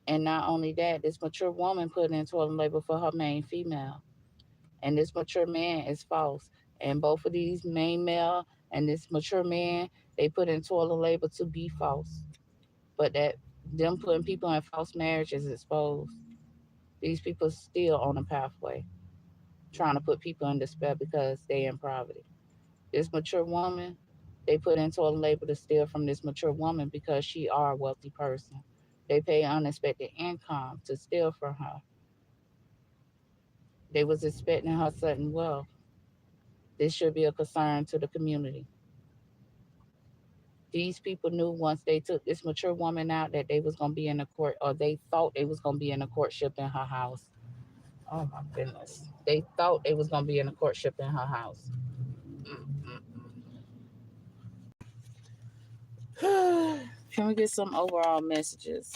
And not only that, this mature woman putting in toil and labor for her main female. And this mature man is false. And both of these main male and this mature man, they put in toil and labor to be false. But that them putting people in false marriage is exposed. These people still on the pathway, trying to put people in despair because they in poverty. This mature woman, they put in toil and labor to steal from this mature woman because she are a wealthy person. They pay unexpected income to steal from her. They was expecting her sudden wealth. This should be a concern to the community. These people knew once they took this mature woman out that they was gonna be in a court, or they thought they was gonna be in a courtship in her house. Oh my goodness. They thought they was gonna be in a courtship in her house. Can we get some overall messages?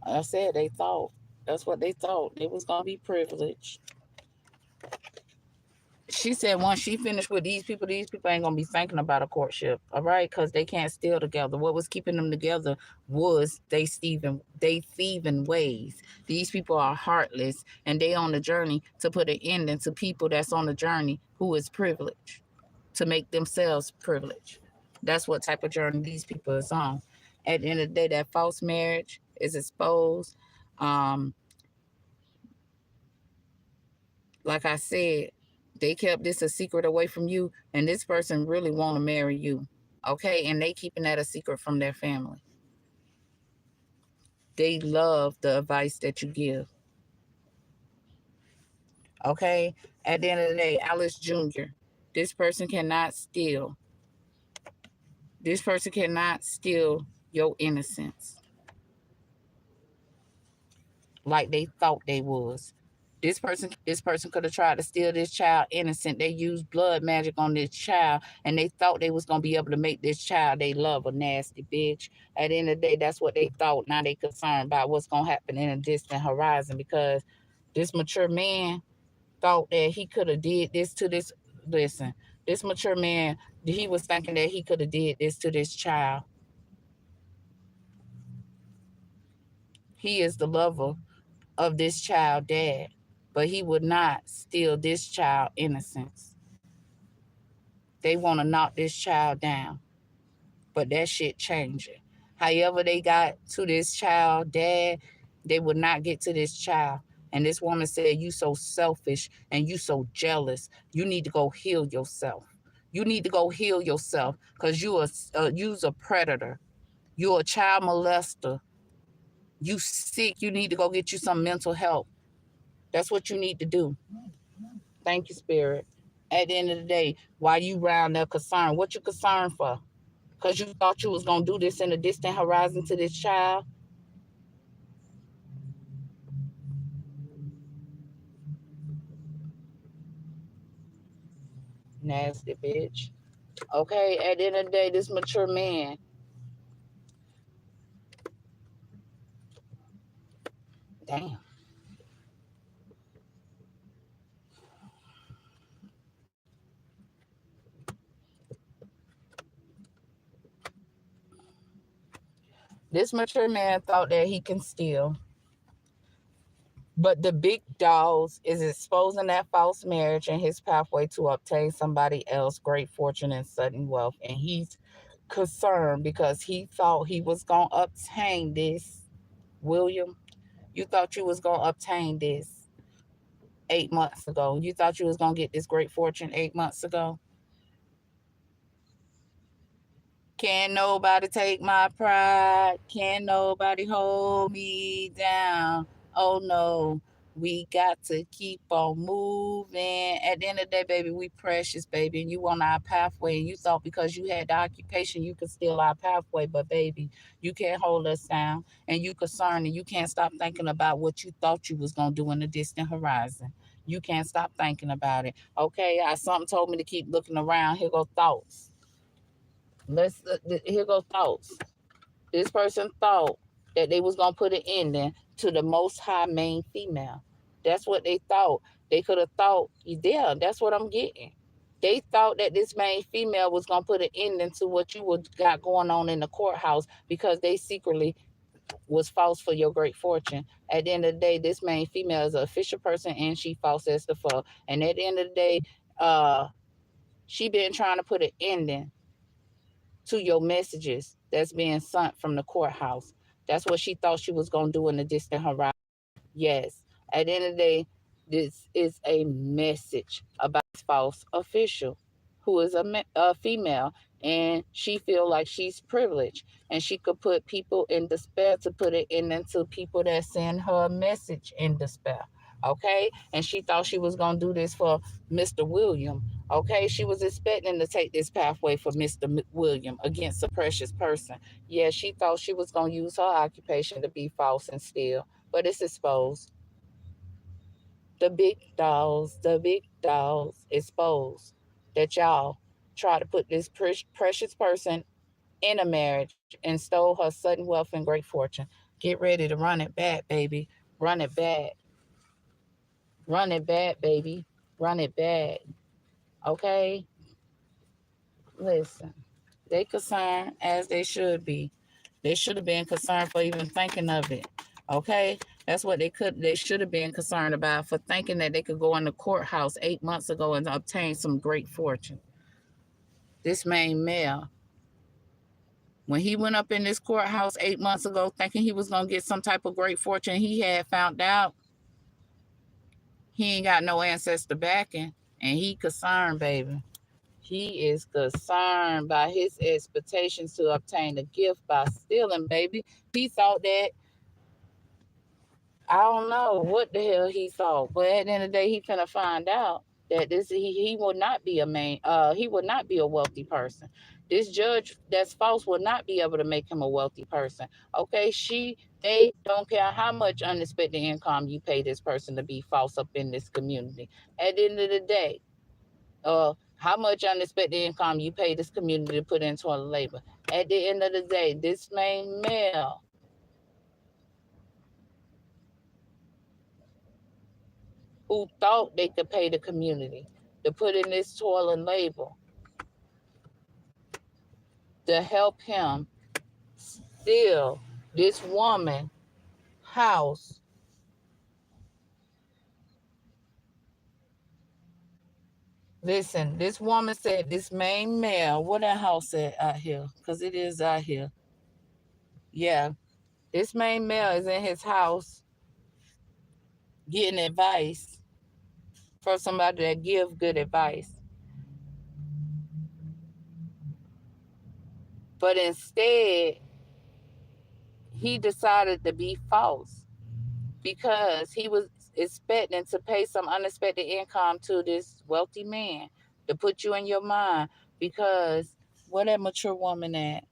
Like I said they thought. That's what they thought. They was gonna be privileged. She said once she finished with these people ain't gonna be thinking about a courtship, all right? Because they can't steal together. What was keeping them together was they thieving ways. These people are heartless, and they on the journey to put an ending to people that's on the journey who is privileged, to make themselves privileged. That's what type of journey these people is on. At the end of the day, that false marriage is exposed. Um, like I said, they kept this a secret away from you, and this person really want to marry you. Okay, and they keeping that a secret from their family. They love the advice that you give. Okay, at the end of the day, Alice Jr. This person cannot steal. This person cannot steal your innocence like they thought they was. This person could have tried to steal this child innocent. They used blood magic on this child, and they thought they was gonna be able to make this child they love a nasty bitch. At the end of the day, that's what they thought. Now they concerned about what's gonna happen in a distant horizon because this mature man thought that he could have did this to this. Listen, this mature man, he was thinking that he could have did this to this child. He is the lover of this child dad, but he would not steal this child innocence. They want to knock this child down, but that shit changing. However they got to this child dad, they would not get to this child. And this woman said, you so selfish and you so jealous. You need to go heal yourself. You need to go heal yourself because you's a predator. You're a child molester. You sick. You need to go get you some mental help. That's what you need to do. Thank you, Spirit. At the end of the day, why you round there concerned? What you concerned for? Because you thought you was going to do this in a distant horizon to this child? Nasty bitch. Okay, at the end of the day, this mature man, damn. This mature man thought that he can steal. But the big dogs is exposing that false marriage and his pathway to obtain somebody else great fortune and sudden wealth. And he's concerned because he thought he was going to obtain this. William, you thought you was going to obtain this. 8 months ago. You thought you was going to get this great fortune 8 months ago. Can't nobody take my pride. Can't nobody hold me down. Oh no, we got to keep on moving. At the end of the day, baby, we precious, baby, and you on our pathway. And you thought because you had the occupation, you could steal our pathway. But baby, you can't hold us down. And you concerned, and you can't stop thinking about what you thought you was gonna do in the distant horizon. You can't stop thinking about it. Okay, something told me to keep looking around. Here go thoughts. Here go thoughts. This person thought that they was gonna put an ending to the most high main female. That's what they thought. They could have thought, yeah, that's what I'm getting. They thought that this main female was gonna put an ending to what you got going on in the courthouse because they secretly was false for your great fortune. At the end of the day, this main female is an official person and she false as the fuck. And at the end of the day, she been trying to put an ending to your messages that's being sent from the courthouse. That's what she thought she was going to do in the distant horizon. Yes. At the end of the day, this is a message about this false official who is a female, and she feel like she's privileged and she could put people in despair to put it into people that send her a message in despair. Okay. And she thought she was going to do this for Mr. William. Okay. She was expecting to take this pathway for Mr. William against a precious person. Yeah. She thought she was going to use her occupation to be false and steal, but it's exposed. The big dolls exposed that y'all try to put this precious person in a marriage and stole her sudden wealth and great fortune. Get ready to run it back, baby. Run it back. Run it back, baby. Run it back. Okay? Listen, they concerned as they should be. They should have been concerned for even thinking of it. Okay? That's what they should have been concerned about, for thinking that they could go in the courthouse 8 months ago and obtain some great fortune. This main male, when he went up in this courthouse 8 months ago thinking he was going to get some type of great fortune, he had found out he ain't got no ancestor backing, and he concerned, baby. He is concerned by his expectations to obtain a gift by stealing, baby. He thought that, I don't know what the hell he thought, but at the end of the day, he finna find out that he will not be he will not be a wealthy person. This judge that's false will not be able to make him a wealthy person. Okay, they don't care how much unexpected income you pay this person to be false up in this community. At the end of the day, how much unexpected income you pay this community to put into labor. At the end of the day, this main male who thought they could pay the community to put in this toil and labor to help him steal this woman house. Listen, this woman said this main male, what that house at out here? Because it is out here. Yeah. This main male is in his house getting advice from somebody that give good advice. But instead, he decided to be false because he was expecting to pay some unexpected income to this wealthy man to put you in your mind. Because where that mature woman at?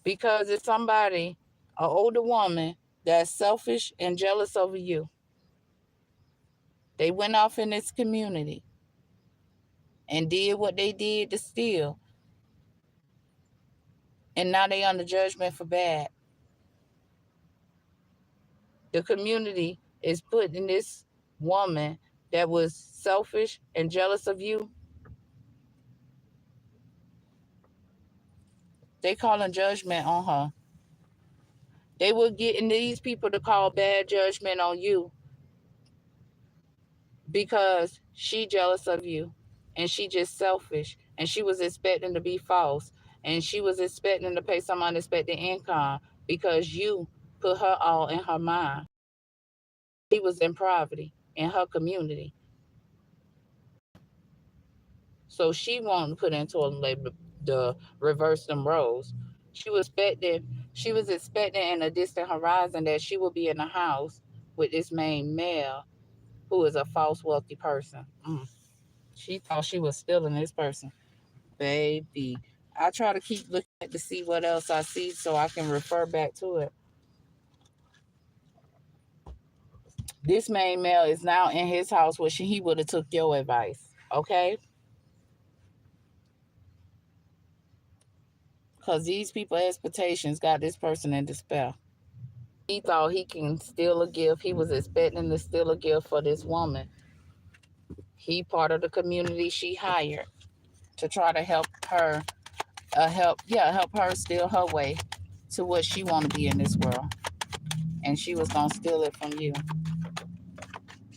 Because it's somebody, an older woman, that's selfish and jealous over you. They went off in this community and did what they did to steal. And now they under judgment for bad. The community is putting this woman that was selfish and jealous of you, they calling judgment on her. They were getting these people to call bad judgment on you because she jealous of you and she just selfish and she was expecting to be false and she was expecting to pay some unexpected income because you put her all in her mind. She was in poverty. in her community. So she wanted to put into a label the reverse them roles. She was expecting in a distant horizon that she would be in the house with this main male who is a false wealthy person. She thought she was stealing this person. Baby. I try to keep looking at to see what else I see so I can refer back to it. This main male is now in his house where he would have took your advice. Okay? Because these people's expectations got this person in despair. He thought he can steal a gift. He was expecting to steal a gift for this woman. He part of the community she hired to try to help her, help her steal her way to what she want to be in this world. And she was gonna steal it from you.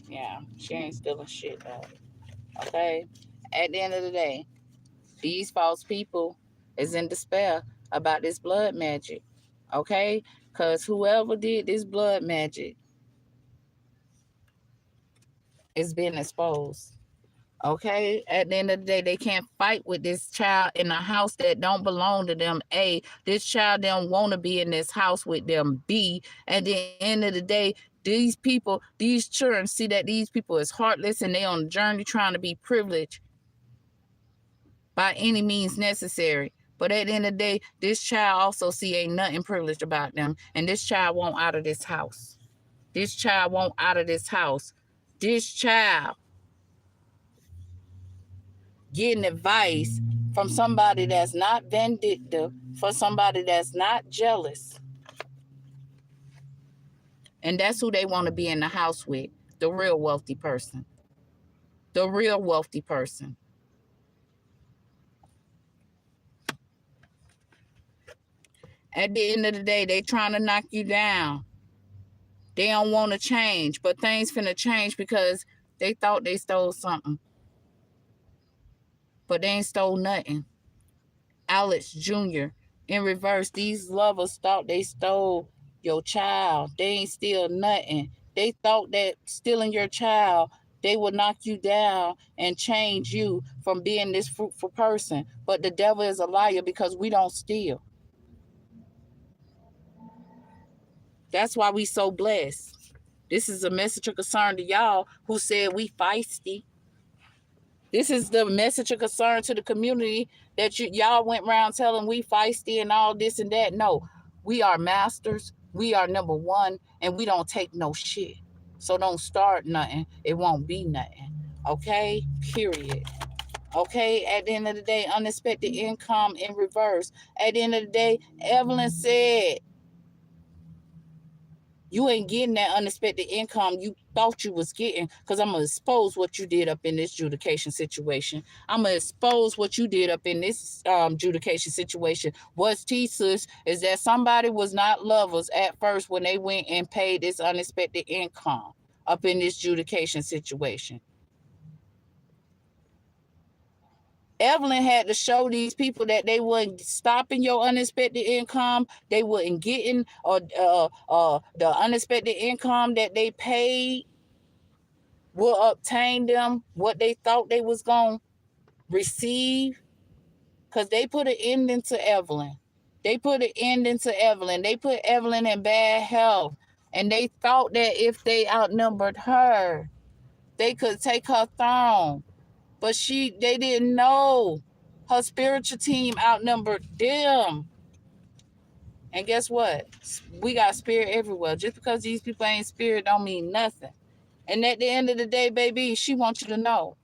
Yeah, she ain't stealing shit though. Okay. At the end of the day, these false people is in despair about this blood magic. Okay? Because whoever did this blood magic is being exposed. Okay, at the end of the day, they can't fight with this child in a house that don't belong to them. A, this child don't want to be in this house with them. B, at the end of the day, these people, these children see that these people is heartless and they on a journey trying to be privileged by any means necessary. But at the end of the day, this child also see ain't nothing privileged about them, and this child won't out of this house. This child won't out of this house. This child getting advice from somebody that's not vindictive, for somebody that's not jealous. And that's who they want to be in the house with, the real wealthy person. The real wealthy person. At the end of the day, they trying to knock you down. They don't want to change, but things finna change because they thought they stole something. But they ain't stole nothing. Alex Jr. In reverse, these lovers thought they stole your child. They ain't steal nothing. They thought that stealing your child, they would knock you down and change you from being this fruitful person. But the devil is a liar because we don't steal. That's why we so blessed. This is a message of concern to y'all who said we feisty. This is the message of concern to the community that y'all went around telling we feisty and all this and that. No, we are masters. We are number one, and we don't take no shit. So don't start nothing. It won't be nothing. Okay? Period. Okay? At the end of the day, unexpected income in reverse. At the end of the day, Evelyn said, you ain't getting that unexpected income you thought you was getting because I'm going to expose what you did up in this adjudication situation. I'm going to expose what you did up in this adjudication situation. What's thesis is that somebody was not lovers at first when they went and paid this unexpected income up in this adjudication situation. Evelyn had to show these people that they weren't stopping your unexpected income. They weren't getting the unexpected income that they paid will obtain them what they thought they was going to receive. Because they put an ending to Evelyn. They put an ending to Evelyn. They put Evelyn in bad health. And they thought that if they outnumbered her, they could take her throne. But they didn't know her spiritual team outnumbered them. And guess what? We got spirit everywhere. Just because these people ain't spirit don't mean nothing. And at the end of the day, baby, she wants you to know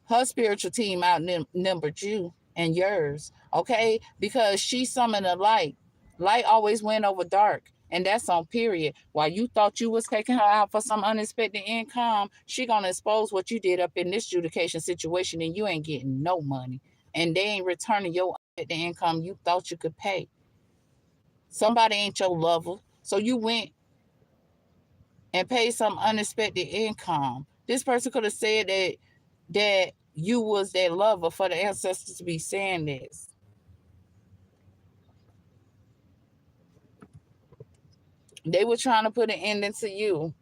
her spiritual team outnumbered you and yours, okay? Because she summoned a light. Light always went over dark. And that's on period. While you thought you was taking her out for some unexpected income, she gonna expose what you did up in this adjudication situation, and you ain't getting no money. And they ain't returning your unexpected income you thought you could pay. Somebody ain't your lover. So you went and paid some unexpected income. This person could have said that you was their lover for the ancestors to be saying this. They were trying to put an ending to you.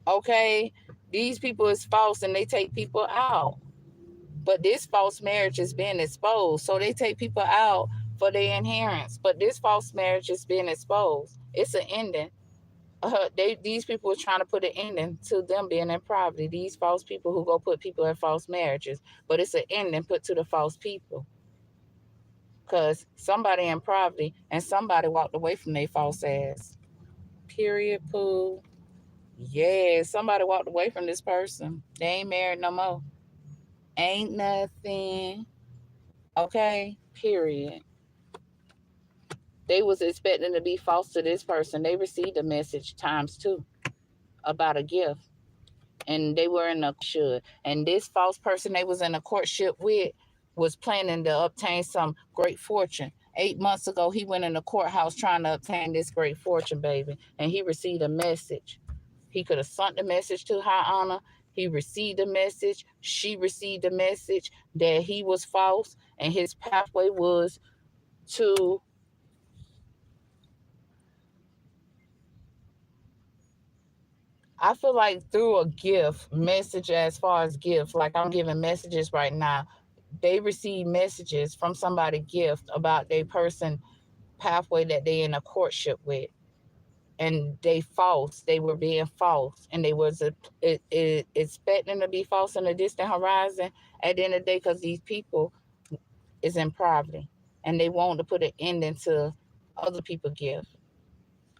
Okay? These people is false and they take people out. But this false marriage is being exposed. So they take people out for their inheritance. But this false marriage is being exposed. It's an ending. These people are trying to put an ending to them being in poverty. These false people who go put people in false marriages. But it's an ending put to the false people. Because somebody in poverty and somebody walked away from their false ass. Period, poo. Yeah, somebody walked away from this person. They ain't married no more. Ain't nothing. Okay? Period. They was expecting to be false to this person. They received a message times two about a gift. And they were in a should. And this false person they was in a courtship with was planning to obtain some great fortune. 8 months ago, he went in the courthouse trying to obtain this great fortune, baby. And he received a message. He could have sent the message to High Honor. He received a message. She received a message that he was false. And his pathway was to I feel like through a gift message, as far as gifts, like I'm giving messages right now, they receive messages from somebody gift about their person pathway that they in a courtship with, and they false. They were being false, and they was expecting to be false in the distant horizon. At the end of the day, because these people is in poverty, and they want to put an end into other people gift.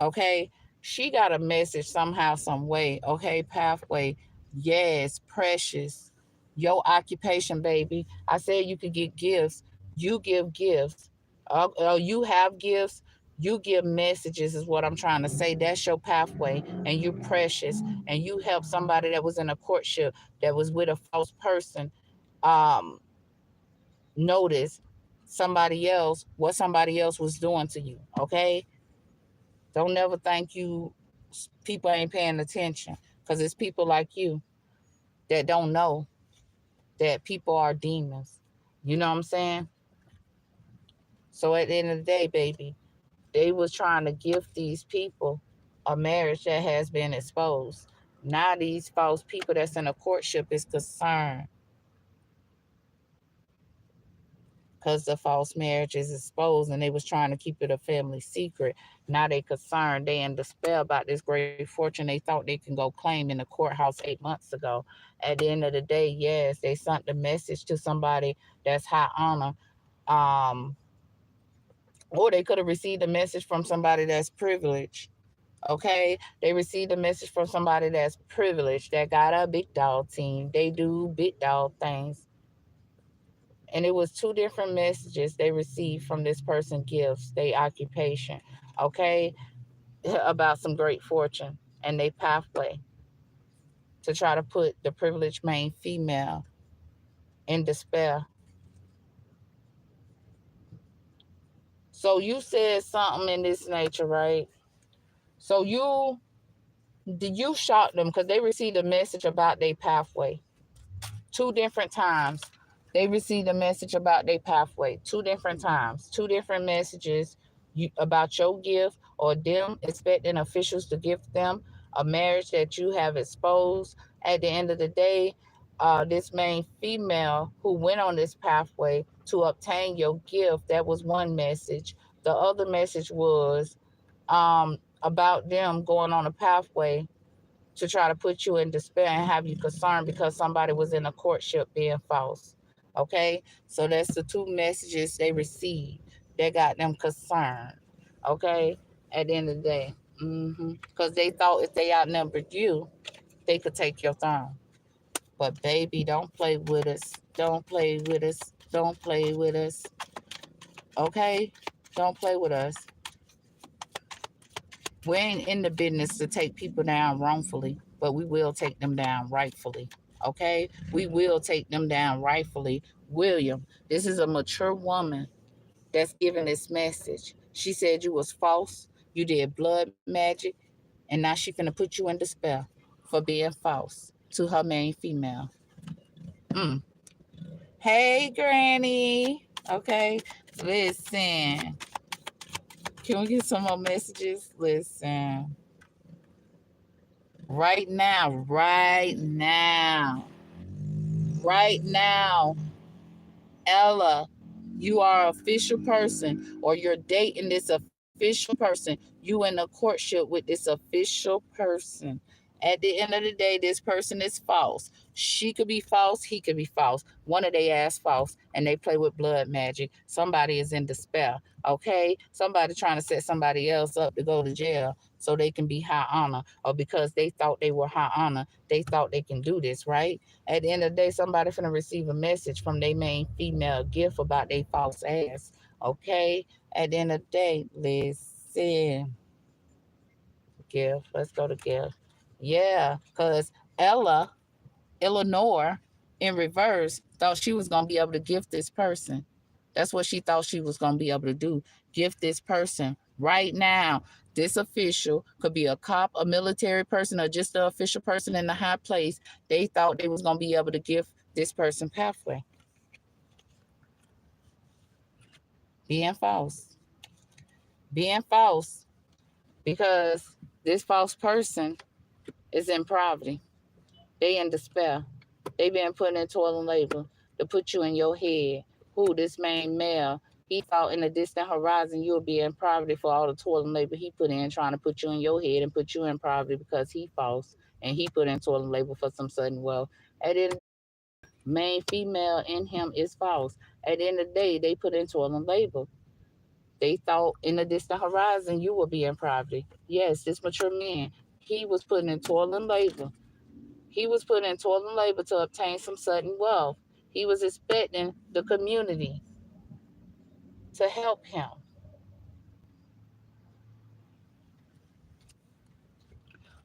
Okay, she got a message somehow, some way. Okay, pathway. Yes, precious. Your occupation, baby. I said you could get gifts. You give gifts. You have gifts. You give messages, is what I'm trying to say. That's your pathway, and you're precious. And you help somebody that was in a courtship that was with a false person. Um, Notice somebody else, what somebody else was doing to you. Okay, don't never think people ain't paying attention, because it's people like you that don't know that people are demons. You know what I'm saying? So at the end of the day, baby, they was trying to give these people a marriage that has been exposed. Now these false people that's in a courtship is concerned because the false marriage is exposed and they was trying to keep it a family secret. Now they concerned, they in despair about this great fortune they thought they can go claim in the courthouse 8 months ago. At the end of the day, yes, they sent the message to somebody that's high honor. Um, or they could have received a message from somebody that's privileged. Okay, they received a message from somebody that's privileged that got a big dog team. They do big dog things, and it was two different messages they received from this person gifts, their occupation, okay, about some great fortune and they pathway to try to put the privileged main female in despair. So you said something in this nature, right? So you shocked them because they received a message about their pathway two different times. They received a message about their pathway two different times, two different messages about your gift, or them expecting officials to give them a marriage that you have exposed. At the end of the day, this main female who went on this pathway to obtain your gift, that was one message. The other message was about them going on a pathway to try to put you in despair and have you concerned because somebody was in a courtship being false. Okay? So that's the two messages they received that got them concerned. Okay? At the end of the day. Because they thought if they outnumbered you, they could take your throne. But baby, don't play with us. Don't play with us. Don't play with us. Okay? Don't play with us. We ain't in the business to take people down wrongfully, but we will take them down rightfully. Okay? We will take them down rightfully. William, this is a mature woman that's giving this message. She said you was false, you did blood magic, and now she finna put you in despair for being false to her main female. Mm. Hey, Granny. Okay, listen. Can we get some more messages? Listen. Right now, right now, right now, Ella, you are an official person, or you're dating this official person. You in a courtship with this official person. At the end of the day, this person is false. She could be false. He could be false. One of they ass false, and they play with blood magic. Somebody is in despair. Okay, somebody trying to set somebody else up to go to jail so they can be high honor, or because they thought they were high honor, they thought they can do this, right? At the end of the day, somebody finna receive a message from their main female gift about their false ass. Okay? At the end of the day, listen. Gift. Let's go to gift. Yeah, because Ella, Eleanor, in reverse, thought she was gonna be able to gift this person. That's what she thought she was gonna be able to do. Gift this person right now. This official could be a cop, a military person, or just an official person in the high place. They thought they was gonna be able to gift this person pathway. Being false. Being false. Because this false person is in poverty. They in despair. They been putting in toil and labor to put you in your head. Who this main male? He thought in the distant horizon you'll be in poverty for all the toil and labor he put in trying to put you in your head and put you in poverty because he false and he put in toil and labor for some sudden wealth. At the end of the main female in him is false. At the end of the day, they put in toil and labor. They thought in the distant horizon you would be in poverty. Yes, this mature man, he was putting in toil and labor. He was put in toil and labor to obtain some sudden wealth. He was expecting the community to help him.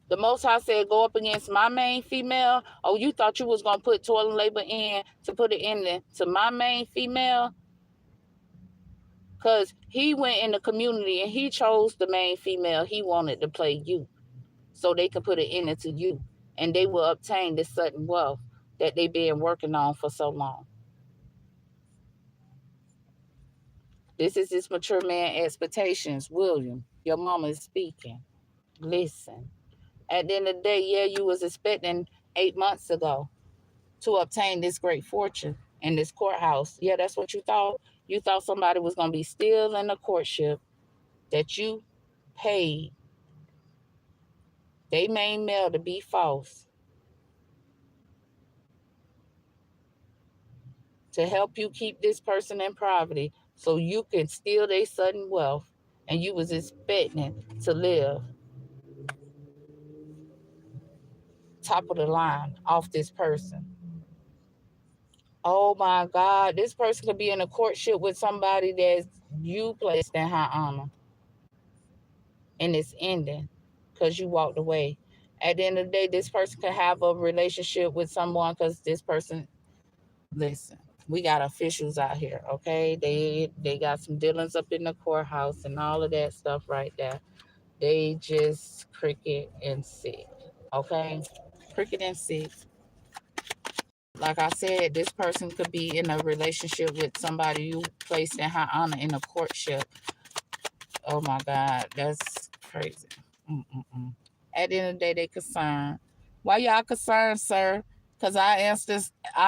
The Most High said, go up against my main female. Oh, you thought you was going to put toil and labor in to put it in to my main female? Because he went in the community and he chose the main female. He wanted to play you so they could put it in into you. And they will obtain this sudden wealth that they've been working on for so long. This is this mature man expectations. William, your mama is speaking. Listen. At the end of the day, yeah, you was expecting 8 months ago to obtain this great fortune in this courthouse. Yeah, that's what you thought. You thought somebody was gonna be still in the courtship that you paid. They main male to be false to help you keep this person in poverty so you can steal their sudden wealth and you was expecting to live top of the line off this person. Oh my God, this person could be in a courtship with somebody that you placed in high honor and it's ending because you walked away. At the end of the day, this person could have a relationship with someone because this person, listen, we got officials out here, okay? They got some dealings up in the courthouse and all of that stuff right there. They just cricket and sick, okay? Cricket and sick. Like I said, this person could be in a relationship with somebody you placed in high honor in a courtship. Oh my God, that's crazy. Mm-mm-mm. At the end of the day, they concerned. Why y'all concerned, sir? Because our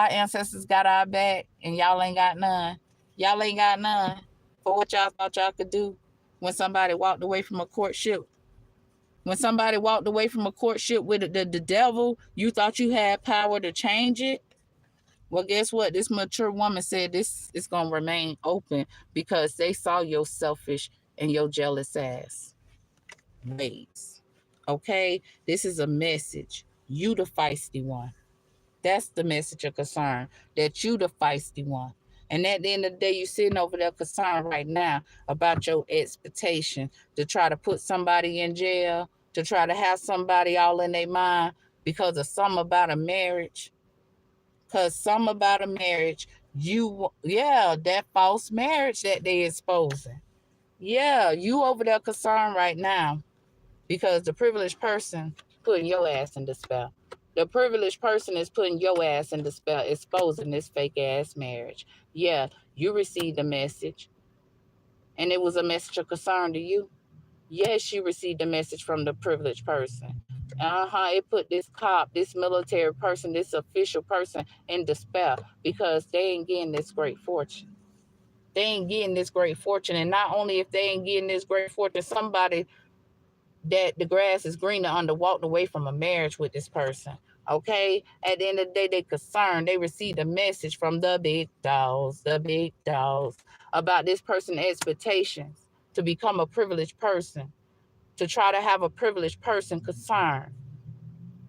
ancestors got our back and y'all ain't got none. Y'all ain't got none for what y'all thought y'all could do when somebody walked away from a courtship. When somebody walked away from a courtship with the devil, you thought you had power to change it. Well, guess what? This mature woman said this is going to remain open because they saw your selfish and your jealous ass ways. Okay? This is a message. You the feisty one. That's the message of concern, that you the feisty one. And at the end of the day, you sitting over there concerned right now about your expectation to try to put somebody in jail, to try to have somebody all in their mind because of something about a marriage. Because some about a marriage, that false marriage that they exposing. Yeah, you over there concerned right now because the privileged person putting your ass in despair. The privileged person is putting your ass in despair, exposing this fake ass marriage. Yeah, you received a message, and it was a message of concern to you. Yes, you received a message from the privileged person. It put this cop, this military person, this official person in despair because they ain't getting this great fortune. They ain't getting this great fortune. And not only if they ain't getting this great fortune, somebody that the grass is greener under walked away from a marriage with this person. Okay? At the end of the day, they concerned. They received a message from the big dogs, about this person's expectations to become a privileged person, to try to have a privileged person concerned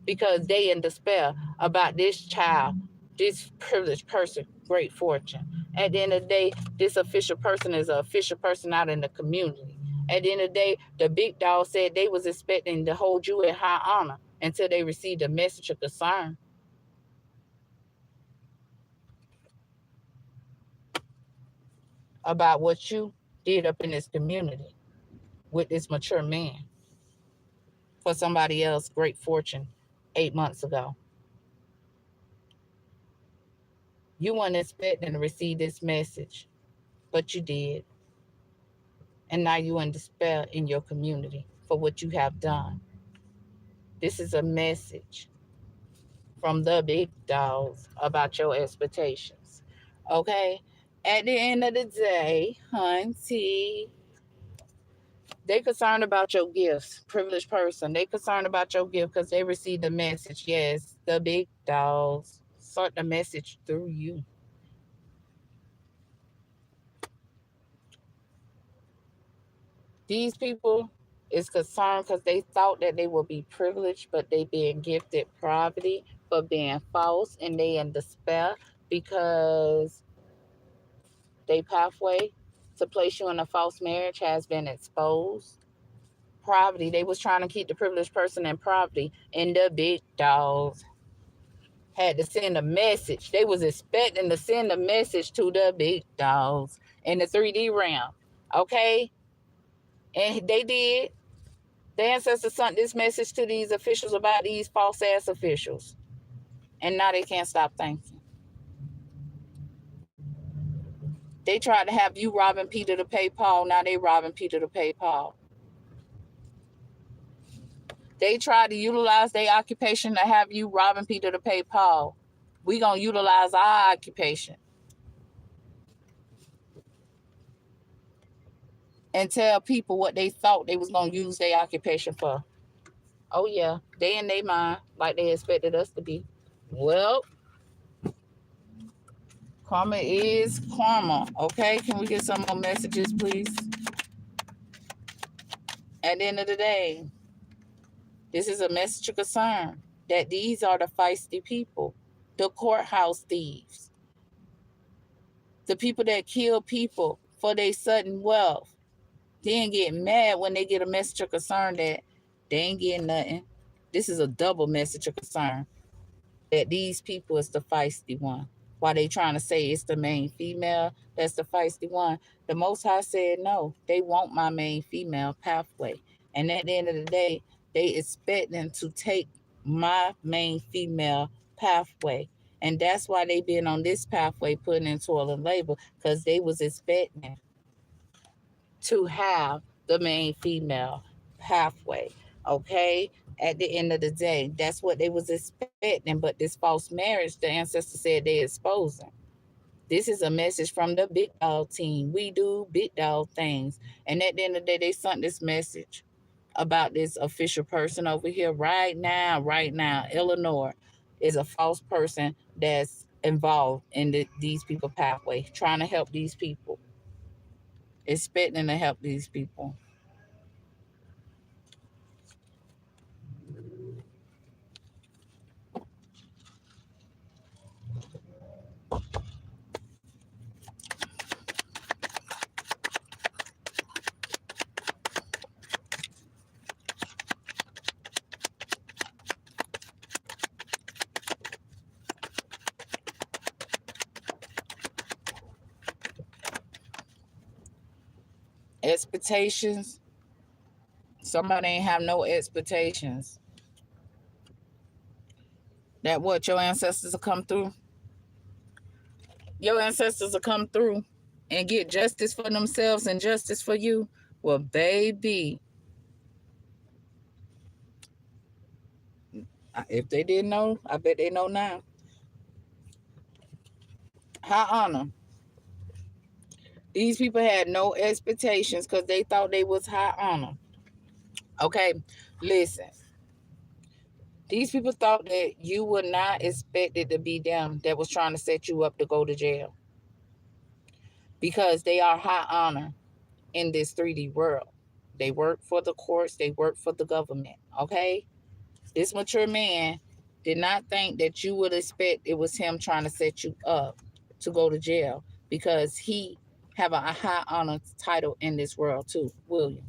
because they in despair about this child, this privileged person, great fortune. At the end of the day, this official person is an official person out in the community. At the end of the day, the big dog said they was expecting to hold you in high honor until they received a message of concern about what you did up in this community with this mature man for somebody else great fortune 8 months ago. You weren't expecting to receive this message, but you did. And now you in despair in your community for what you have done. This is a message from the big dogs about your expectations. Okay? At the end of the day, hunty, they concerned about your gifts, privileged person. They concerned about your gift because they received the message. Yes, the big dogs sort the message through you. These people is concerned because they thought that they would be privileged, but they being gifted poverty for being false, and they in despair because they pathway to place you in a false marriage has been exposed. Poverty, they was trying to keep the privileged person in poverty, and the big dogs had to send a message. They was expecting to send a message to the big dogs in the 3D realm. Okay? And they did. The ancestors sent this message to these officials about these false ass officials. And now they can't stop thinking. They tried to have you robbing Peter to pay Paul. Now they robbing Peter to pay Paul. They tried to utilize their occupation to have you robbing Peter to pay Paul. We gonna utilize our occupation and tell people what they thought they was gonna use their occupation for. Oh yeah, they in their mind like they expected us to be. Well, karma is karma. Okay, can we get some more messages, please? At the end of the day, this is a message of concern that these are the feisty people, the courthouse thieves, the people that kill people for their sudden wealth. Then get mad when they get a message of concern that they ain't getting nothing. This is a double message of concern that these people is the feisty one. While they trying to say it's the main female that's the feisty one, the Most High said no, they want my main female pathway. And at the end of the day, they expect them to take my main female pathway. And that's why they been on this pathway putting in toil and labor, because they was expecting to have the main female pathway. Okay? At the end of the day, that's what they was expecting. But this false marriage, the ancestors said they exposing. This is a message from the big dog team. We do big dog things. And at the end of the day, they sent this message about this official person over here right now. Right now, Eleanor is a false person that's involved in these people pathway, trying to help these people, expecting to help these people. Expectations. Somebody ain't have no expectations that what your ancestors will come through. Your ancestors will come through and get justice for themselves and justice for you. Well, baby, If they didn't know, I bet they know now. High honor. These people had no expectations because they thought they was high honor. Okay, listen. These people thought that you were not expected to be them that was trying to set you up to go to jail because they are high honor in this 3D world. They work for the courts, they work for the government. Okay, this mature man did not think that you would expect it was him trying to set you up to go to jail because he have a high honor title in this world too, William.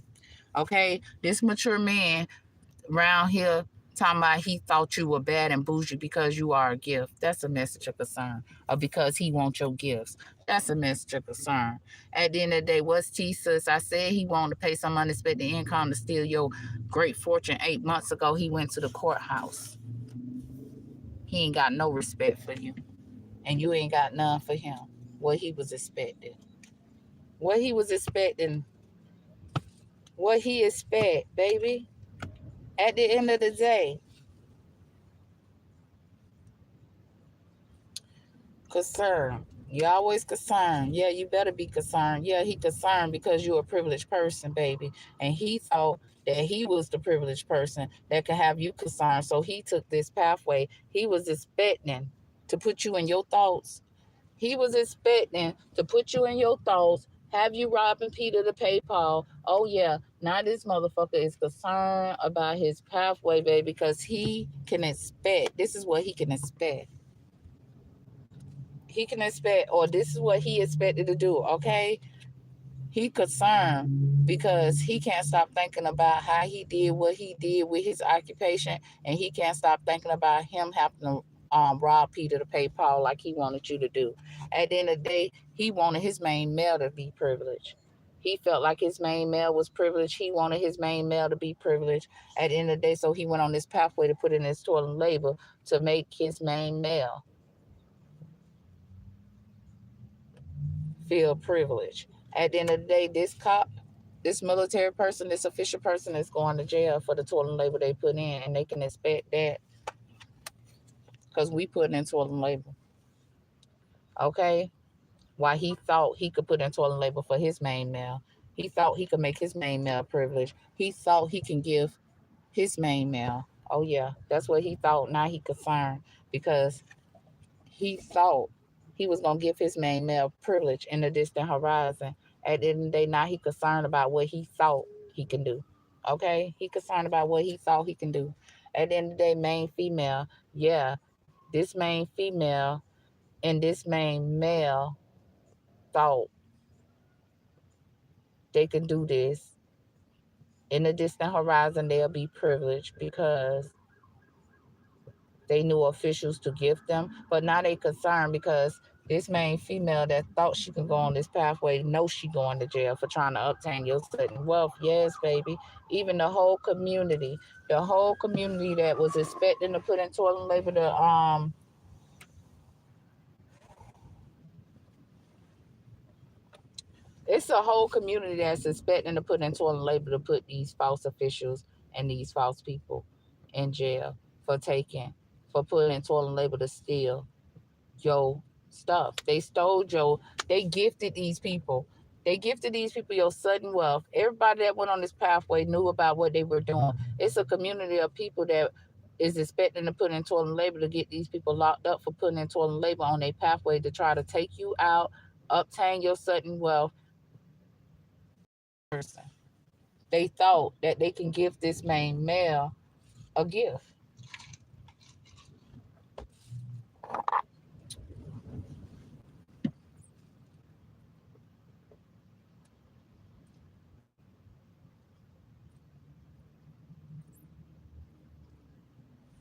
Okay, this mature man around here talking about he thought you were bad and bougie because you are a gift. That's a message of concern. Or because he wants your gifts. That's a message of concern. At the end of the day, what's T-Sus? I said he wanted to pay some unexpected income to steal your great fortune 8 months ago. He went to the courthouse. He ain't got no respect for you. And you ain't got none for him. What he was expecting. What he was expecting. What he expect, baby. At the end of the day, concerned. You always concerned. Yeah, you better be concerned. Yeah, he concerned because you're a privileged person, baby. And he thought that he was the privileged person that could have you concerned. So he took this pathway. He was expecting to put you in your thoughts. He was expecting to put you in your thoughts, have you robbing Peter to pay Paul. Oh, yeah. Now this motherfucker is concerned about his pathway, baby, because he can expect. This is what he can expect. He can expect, or this is what he expected to do, okay? He concerned because he can't stop thinking about how he did what he did with his occupation, and he can't stop thinking about him having to rob Peter to pay Paul like he wanted you to do. At the end of the day, he wanted his main male to be privileged. He felt like his main male was privileged. He wanted his main male to be privileged at the end of the day, so he went on this pathway to put in his toil and labor to make his main male feel privileged. At the end of the day, this cop, this military person, this official person is going to jail for the toil and labor they put in, and they can expect that because we put in toil and labor. Okay? Why he thought he could put in toil and labor for his main male. He thought he could make his main male privileged. He thought he can give his main male. Oh yeah, that's what he thought. Now he concerned because he thought he was gonna give his main male privilege in the distant horizon. At the end of the day, now he concerned about what he thought he can do. Okay? He concerned about what he thought he can do. At the end of the day, main female, yeah, this main female and this main male thought they can do this. In the distant horizon, they'll be privileged because they knew officials to gift them, but now they concerned because this main female that thought she could go on this pathway knows she going to jail for trying to obtain your sudden wealth. Yes, baby. Even the whole community that was expecting to put in toil and labor to it's a whole community that's expecting to put in toil and labor to put these false officials and these false people in jail for for putting in toil and labor to steal your stuff. They stole they gifted these people. They gifted these people your sudden wealth. Everybody that went on this pathway knew about what they were doing. It's a community of people that is expecting to put in toil and labor to get these people locked up for putting in toil and labor on their pathway to try to take you out, obtain your sudden wealth. They thought that they can give this main male a gift.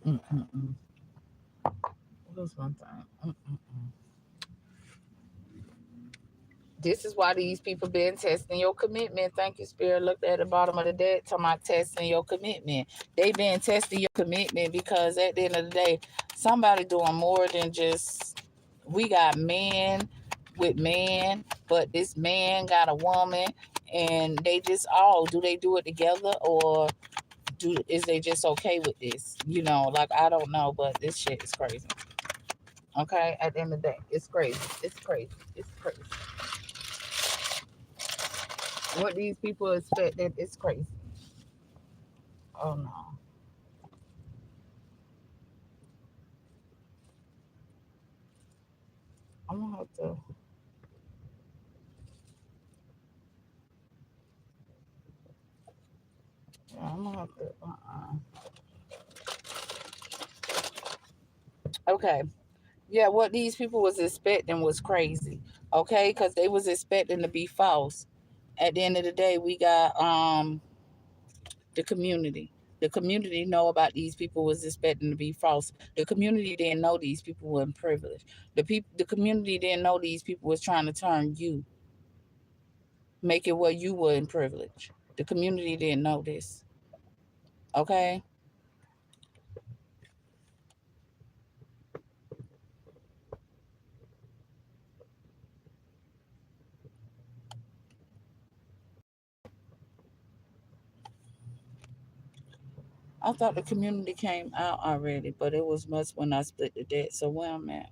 Mm-mm-mm. What was one thing? Mm-mm-mm. This is why these people been testing your commitment. Thank you, Spirit. Looked at the bottom of the deck, talking about testing your commitment. They been testing your commitment because at the end of the day, somebody doing more than just we got men with men, but this man got a woman, and they just all do they do it together or is they just okay with this? You know, like I don't know, but this shit is crazy. Okay, at the end of the day, it's crazy. It's crazy. It's crazy. What these people expect, that it's crazy. Oh no. I'm gonna have to. Yeah, I'm gonna have to. Okay. Yeah, what these people was expecting was crazy. Okay, because they was expecting to be false. At the end of the day, we got the community. The community know about these people was expecting to be false. The community didn't know these people were in privilege. The community didn't know these people was trying to turn you, make it where you were in privilege. The community didn't know this. Okay? I thought the community came out already, but it was much when I split the debt. So where I'm at?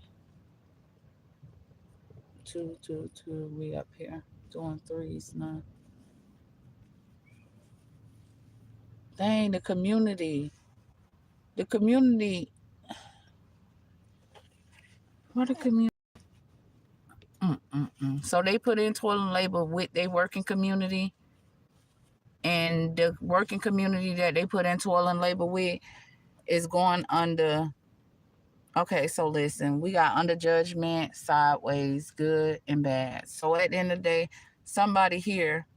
Two, two, two. We up here doing threes now. Dang, the community. The community. What the community? Mm-mm-mm. So they put in toilet labor with their working community, and the working community that they put in toilet labor with is going under. Okay, so listen, we got under judgment, sideways, good and bad. So at the end of the day, somebody here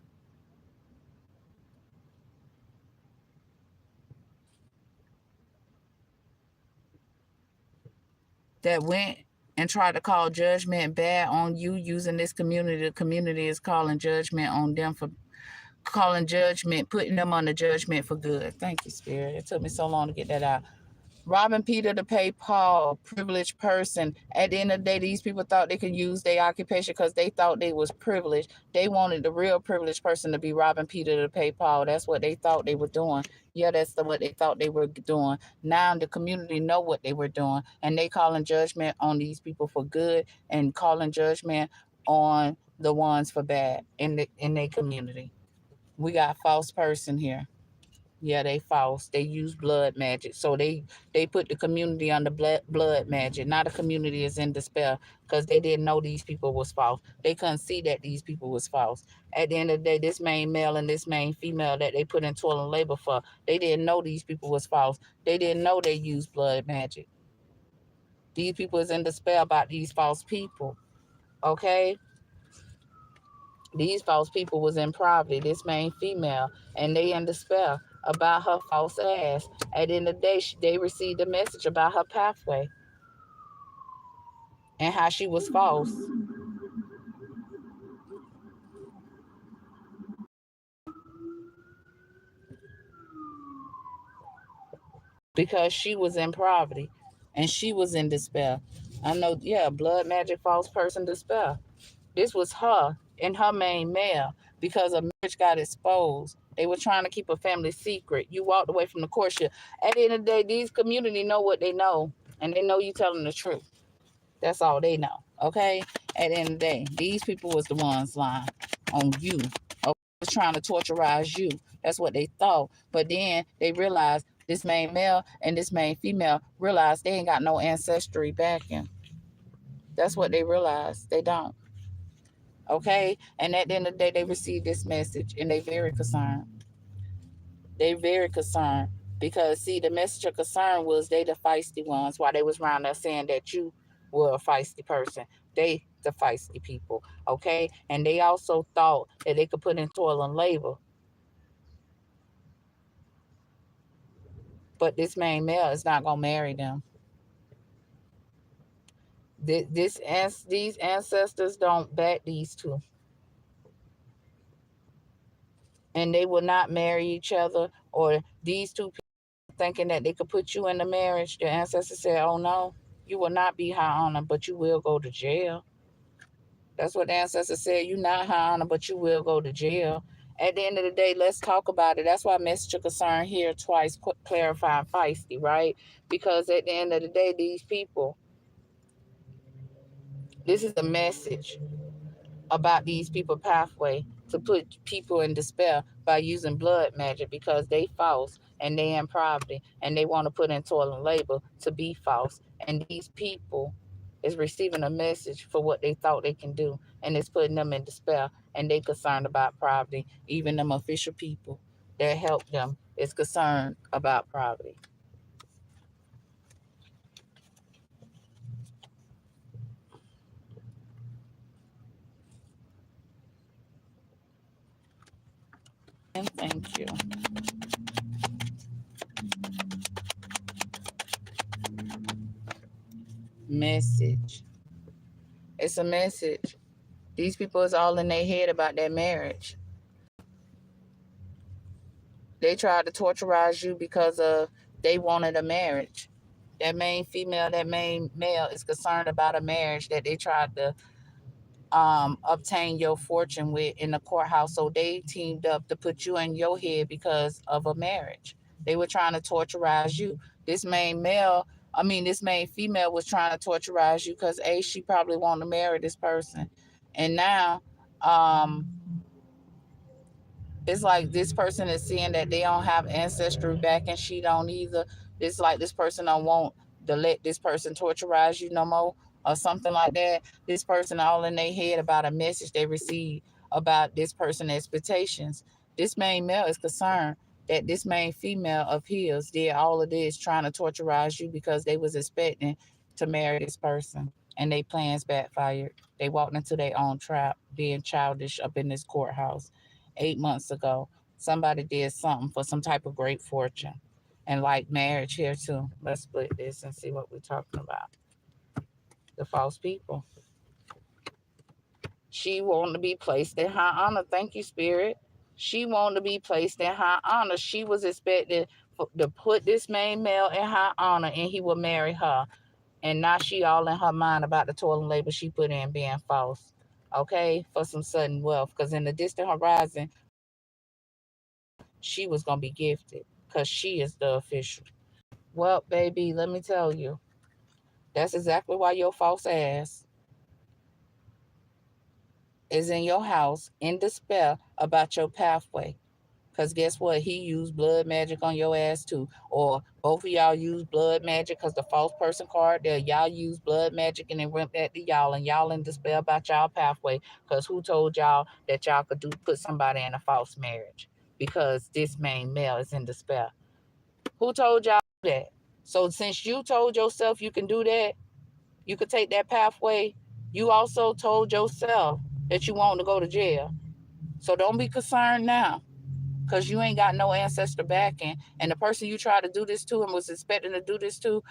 that went and tried to call judgment bad on you using this community, the community is calling judgment on them for calling judgment, putting them under judgment for good. Thank you, Spirit. It took me so long to get that out. Robbing Peter to pay Paul, privileged person. At the end of the day, these people thought they could use their occupation because they thought they was privileged. They wanted the real privileged person to be robbing Peter to pay Paul. That's what they thought they were doing. Yeah, what they thought they were doing. Now the community know what they were doing, and they calling judgment on these people for good and calling judgment on the ones for bad in their community. We got false person here. Yeah, they false. They use blood magic. So they put the community under blood magic. Now the community is in despair because they didn't know these people was false. They couldn't see that these people was false. At the end of the day, this main male and this main female that they put in toil and labor for, they didn't know these people was false. They didn't know they used blood magic. These people is in despair about these false people. Okay? These false people was in poverty, this main female, and they in despair about her false ass. At the end of the day, they received a message about her pathway and how she was false because she was in poverty and she was in despair. I know, yeah, blood magic, false person, despair. This was her and her main male because a marriage got exposed. They were trying to keep a family secret. You walked away from the courtship. At the end of the day, these community know what they know, and they know you telling the truth. That's all they know. Okay? At the end of the day, these people was the ones lying on you. Okay? Was trying to torturize you. That's what they thought. But then they realized this main male and this main female realized they ain't got no ancestry backing. That's what they realized. They don't. Okay? And at the end of the day, they received this message and they very concerned. They very concerned because see, the message of concern was they the feisty ones while they was around there saying that you were a feisty person. They the feisty people, okay? And they also thought that they could put in toil and labor. But this main male is not gonna marry them. These ancestors don't back these two. And they will not marry each other, or these two people thinking that they could put you in the marriage. The ancestors said, oh no, you will not be high honor, but you will go to jail. That's what the ancestor said. You're not high honor, but you will go to jail. At the end of the day, let's talk about it. That's why message of concern here twice, clarifying feisty, right? Because at the end of the day, these people, this is a message about these people pathway to put people in despair by using blood magic because they false and they in poverty and they want to put in toil and labor to be false. And these people is receiving a message for what they thought they can do, and it's putting them in despair, and they concerned about poverty. Even them official people that help them is concerned about poverty. And thank you. Message. It's a message. These people is all in their head about that marriage. They tried to torturize you because of they wanted a marriage. That main female, that main male is concerned about a marriage that they tried to obtain your fortune with in the courthouse. So they teamed up to put you in your head because of a marriage. They were trying to torturize you. This main male, this main female was trying to torturize you because she probably wanted to marry this person. And now um it's like this person is seeing that they don't have ancestry back and she don't either. It's like this person don't want to let this person torturize you no more or something like that. This person all in their head about a message they received about this person's expectations. This main male is concerned that this main female of his did all of this trying to torturize you because they was expecting to marry this person and they plans backfired. They walked into their own trap being childish up in this courthouse 8 months ago. Somebody did something for some type of great fortune. And like marriage here too. Let's split this and see what we're talking about. The false people. She wanted to be placed in high honor. Thank you, Spirit. She wanted to be placed in high honor. She was expected to put this main male in high honor and he would marry her. And now she all in her mind about the toil and labor she put in being false. Okay? For some sudden wealth. Because in the distant horizon, she was going to be gifted because she is the official. Well, baby, let me tell you, that's exactly why your false ass is in your house in despair about your pathway. Because guess what? He used blood magic on your ass too. Or both of y'all use blood magic because the false person card there, y'all use blood magic and it went back to y'all and y'all in despair about y'all pathway. Because who told y'all that y'all could put somebody in a false marriage? Because this main male is in despair. Who told y'all that? So since you told yourself you can do that, you could take that pathway, you also told yourself that you want to go to jail. So don't be concerned now because you ain't got no ancestor backing. And the person you tried to do this to and was expecting to do this to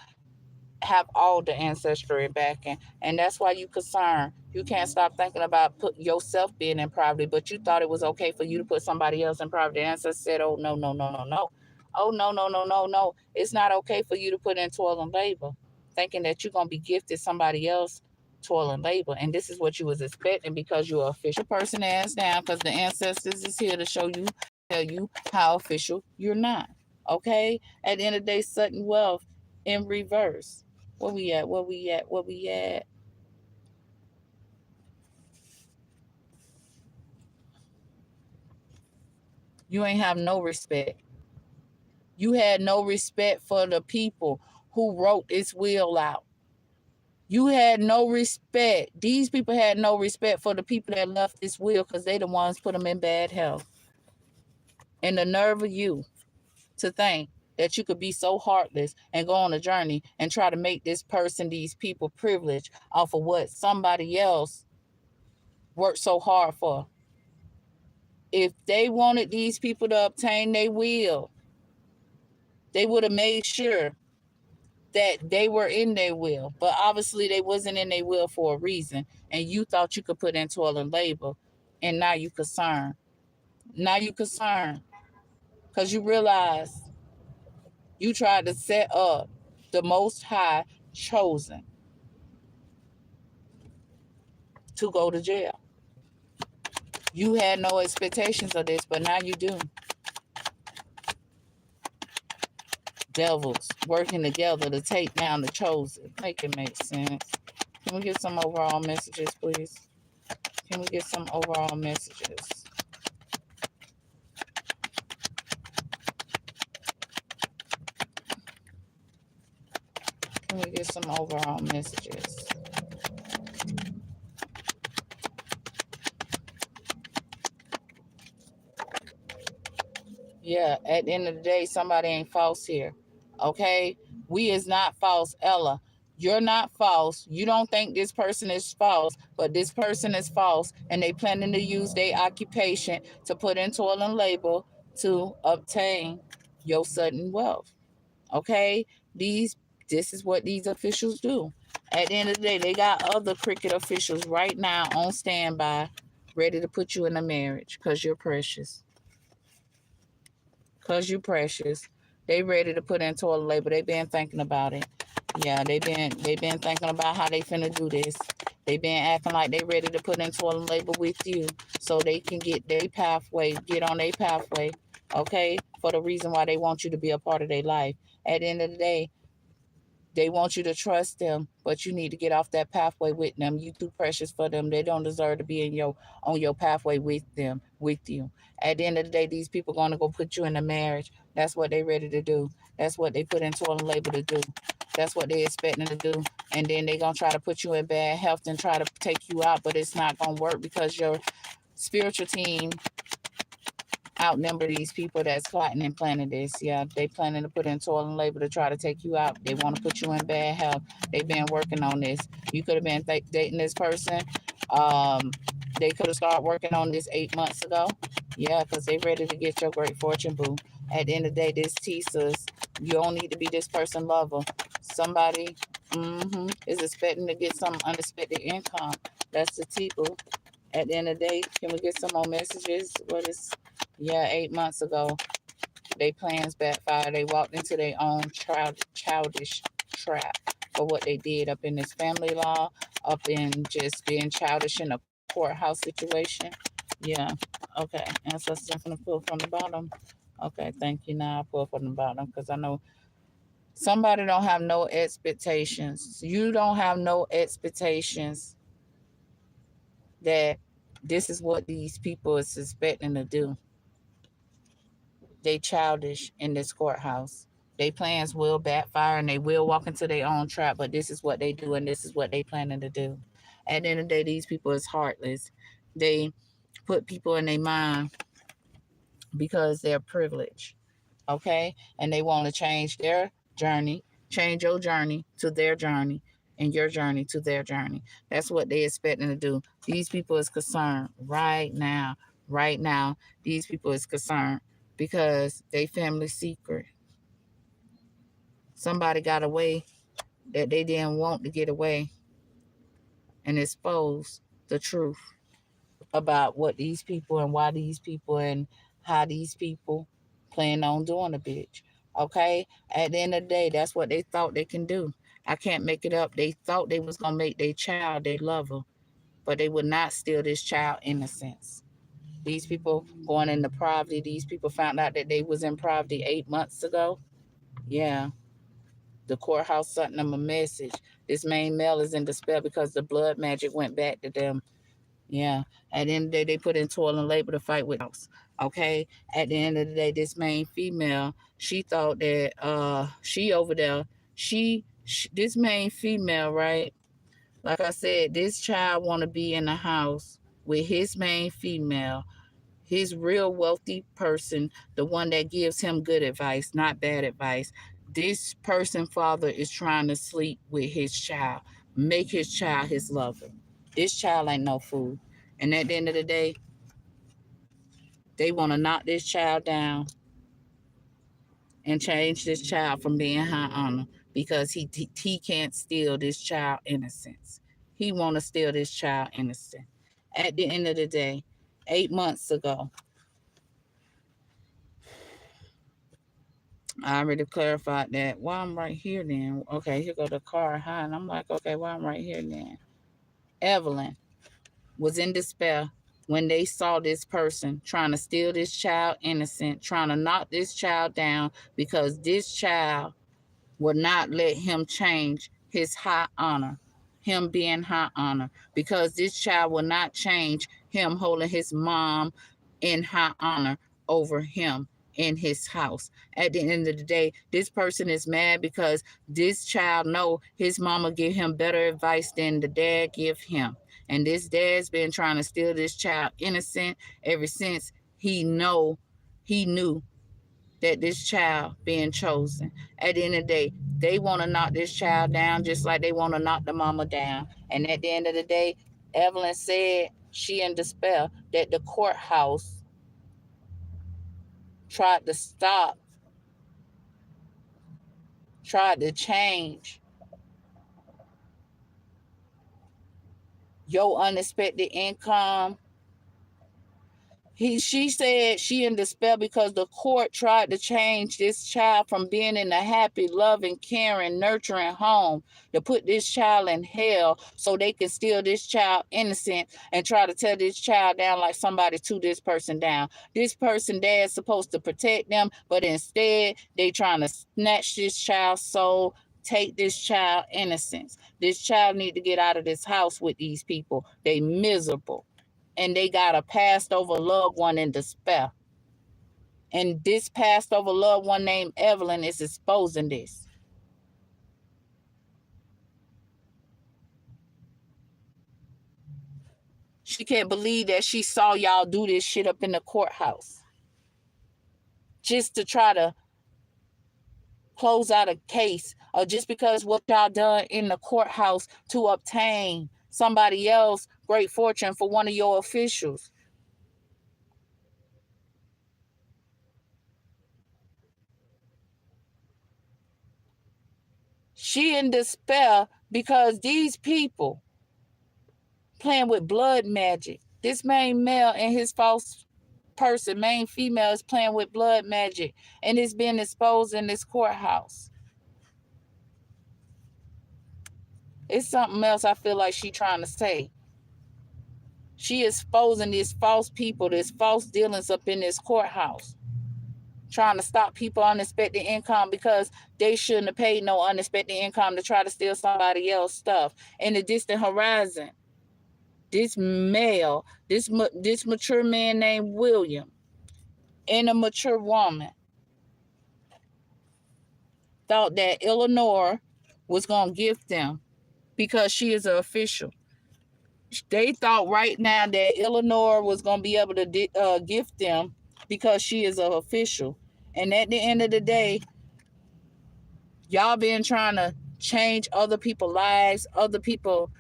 have all the ancestry backing. And that's why you concerned. You can't stop thinking about put yourself being in poverty, but you thought it was okay for you to put somebody else in poverty. The ancestor said, oh, no, no, no, no, no. Oh, no, no, no, no, no. It's not okay for you to put in toil and labor, thinking that you're going to be gifted somebody else toil and labor. And this is what you was expecting because you're an official person ass down because the ancestors is here to tell you how official you're not. Okay? At the end of the day, sudden wealth in reverse. Where we at? Where we at? Where we at? You ain't have no respect. You had no respect for the people who wrote this will out. You had no respect. These people had no respect for the people that left this will because they the ones put them in bad health. And the nerve of you to think that you could be so heartless and go on a journey and try to make this person, these people privileged off of what somebody else worked so hard for. If they wanted these people to obtain their will, they would have made sure that they were in their will. But obviously they wasn't in their will for a reason. And you thought you could put in toil and labor. And now you concerned. Now you concerned. Because you realize you tried to set up the most high chosen to go to jail. You had no expectations of this, but now you do. Devils working together to take down the chosen. Make it make sense. Can we get some overall messages, please? Can we get some overall messages? Can we get some overall messages? Yeah, at the end of the day, somebody ain't false here. Okay? We is not false, Ella. You're not false. You don't think this person is false, but this person is false, and they planning to use their occupation to put in toil and labor to obtain your sudden wealth. Okay? This is what these officials do. At the end of the day, they got other cricket officials right now on standby, ready to put you in a marriage because you're precious. Cause you precious. They ready to put in toilet labor. They been thinking about it. Yeah, they been thinking about how they finna do this. They been acting like they ready to put in toilet labor with you so they can get their pathway, get on their pathway, okay? For the reason why they want you to be a part of their life. At the end of the day, they want you to trust them, but you need to get off that pathway with them. You too precious for them. They don't deserve to be in your on your pathway with them, with you. At the end of the day, these people gonna go put you in a marriage. That's what they ready to do. That's what they put in toil and labor to do. That's what they expecting to do. And then they gonna try to put you in bad health and try to take you out, but it's not gonna work because your spiritual team outnumber these people that's plotting and planning this. Yeah, they planning to put in toil and labor to try to take you out. They want to put you in bad health. They've been working on this. You could have been dating this person. Um, they could have started working on this 8 months ago. Yeah, because they ready to get your great fortune, boo. At the end of the day, this teases. You don't need to be this person lover. Somebody is expecting to get some unexpected income. That's the T, boo. At the end of the day, can we get some more messages? What is, yeah, 8 months ago, they plans backfire. They walked into their own childish trap for what they did up in this family law, up in just being childish in a courthouse situation. Yeah, okay. Ancestors from the pull from the bottom. Okay, thank you. Now I pull from the bottom because I know somebody don't have no expectations. You don't have no expectations that this is what these people is expecting to do. They childish in this courthouse. They plans will backfire and they will walk into their own trap, but this is what they do and this is what they planning to do. At the end of the day, these people is heartless. They put people in their mind because they're privileged, okay? And they want to change their journey, change your journey to their journey and your journey to their journey. That's what they expecting to do. These people is concerned right now. Right now, these people is concerned because they family secret. Somebody got away that they didn't want to get away and expose the truth about what these people and why these people and how these people plan on doing a bitch. Okay? At the end of the day, that's what they thought they can do. I can't make it up. They thought they was gonna make their child their lover, but they would not steal this child innocence. These people going into poverty, these people found out that they was in poverty 8 months ago. Yeah. The courthouse sent them a message. This main male is in despair because the blood magic went back to them. Yeah. At the end of the day, they put in toil and labor to fight with us. Okay. At the end of the day, this main female, she thought that she over there, this main female, right? Like I said, this child want to be in the house with his main female, his real wealthy person, the one that gives him good advice, not bad advice. This person father is trying to sleep with his child, make his child his lover. This child ain't no fool. And at the end of the day, they want to knock this child down and change this child from being high honor because he can't steal this child innocence. He want to steal this child innocence. At the end of the day, 8 months ago, I already clarified that. Why I'm right here then? Okay, here go the car high, and I'm like, okay, why I'm right here then? Evelyn was in despair when they saw this person trying to steal this child innocent, trying to knock this child down because this child will not let him change his high honor, him being high honor, because this child will not change him holding his mom in high honor over him in his house. At the end of the day, this person is mad because this child know his mama give him better advice than the dad give him. And this dad's been trying to steal this child innocent ever since he knew that this child being chosen. At the end of the day, they want to knock this child down just like they want to knock the mama down. And at the end of the day, Evelyn said she in despair that the courthouse tried to stop, tried to change your unexpected income. She said she in despair because the court tried to change this child from being in a happy, loving, caring, nurturing home to put this child in hell so they can steal this child innocent and try to tear this child down like somebody threw this person down. This person dad's supposed to protect them, but instead they trying to snatch this child's soul, take this child innocence. This child need to get out of this house with these people. They miserable. And they got a passed over loved one in despair. And this passed over loved one named Evelyn is exposing this. She can't believe that she saw y'all do this shit up in the courthouse. Just to try to close out a case, or just because what y'all done in the courthouse to obtain somebody else great fortune for one of your officials. She in despair because these people playing with blood magic. This main male and his false person, main female, is playing with blood magic, and it's being exposed in this courthouse. It's something else I feel like she trying to say. She exposing these false people, this false dealings up in this courthouse, trying to stop people unexpected income because they shouldn't have paid no unexpected income to try to steal somebody else's stuff. In the distant horizon, this male, this mature man named William, and a mature woman thought that Eleanor was going to gift them because she is an official. They thought right now that Eleanor was going to be able to gift them because she is an official. And at the end of the day, y'all been trying to change other people's lives, other people,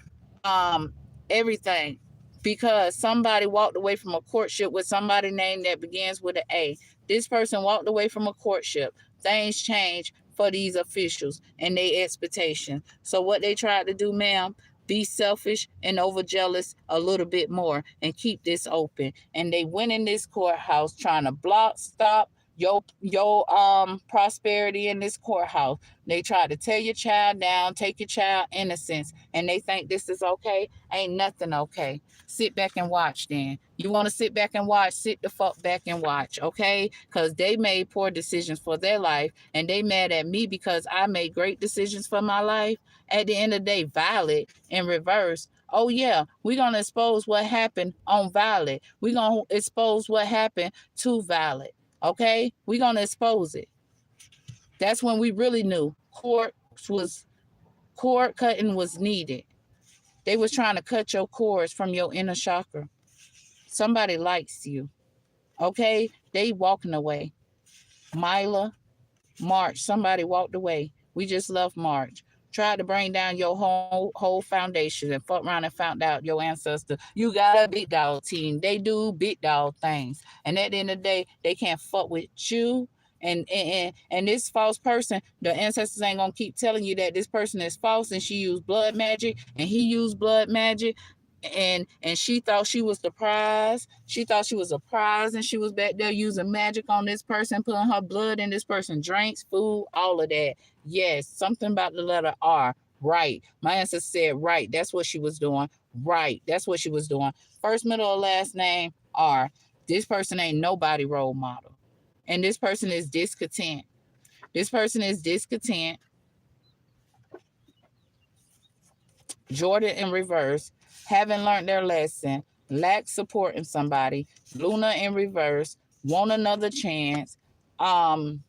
everything, because somebody walked away from a courtship with somebody named that begins with an A. This person walked away from a courtship. Things change for these officials and their expectations. So what they tried to do, ma'am, be selfish and overjealous a little bit more and keep this open. And they went in this courthouse trying to stop your prosperity in this courthouse. They tried to tear your child down, take your child innocence, and they think this is okay. Ain't nothing okay. Sit back and watch then. You want to sit back and watch? Sit the fuck back and watch, okay? Because they made poor decisions for their life, and they mad at me because I made great decisions for my life. At the end of the day, Violet in reverse. Oh yeah, we're going to expose what happened on Violet. We're going to expose what happened to Violet. Okay, we're going to expose it. That's when we really knew cord cutting was needed. They was trying to cut your cords from your inner chakra. Somebody likes you. Okay, they walking away. Mila, March, somebody walked away. We just left March. Tried to bring down your whole foundation and fuck around and found out your ancestor. You got a big dog team. They do big dog things. And at the end of the day, they can't fuck with you. And this false person, the ancestors ain't gonna keep telling you that this person is false and she used blood magic and he used blood magic. And she thought she was the prize. She thought she was a prize, and she was back there using magic on this person, putting her blood in this person's drinks, food, all of that. Yes, something about the letter R. Right. My ancestor said right. That's what she was doing. Right. That's what she was doing. First, middle, or last name are. This person ain't nobody role model. And this person is discontent. This person is discontent. Jordan in reverse. Haven't learned their lesson. Lack support in somebody. Luna in reverse. Want another chance. Um,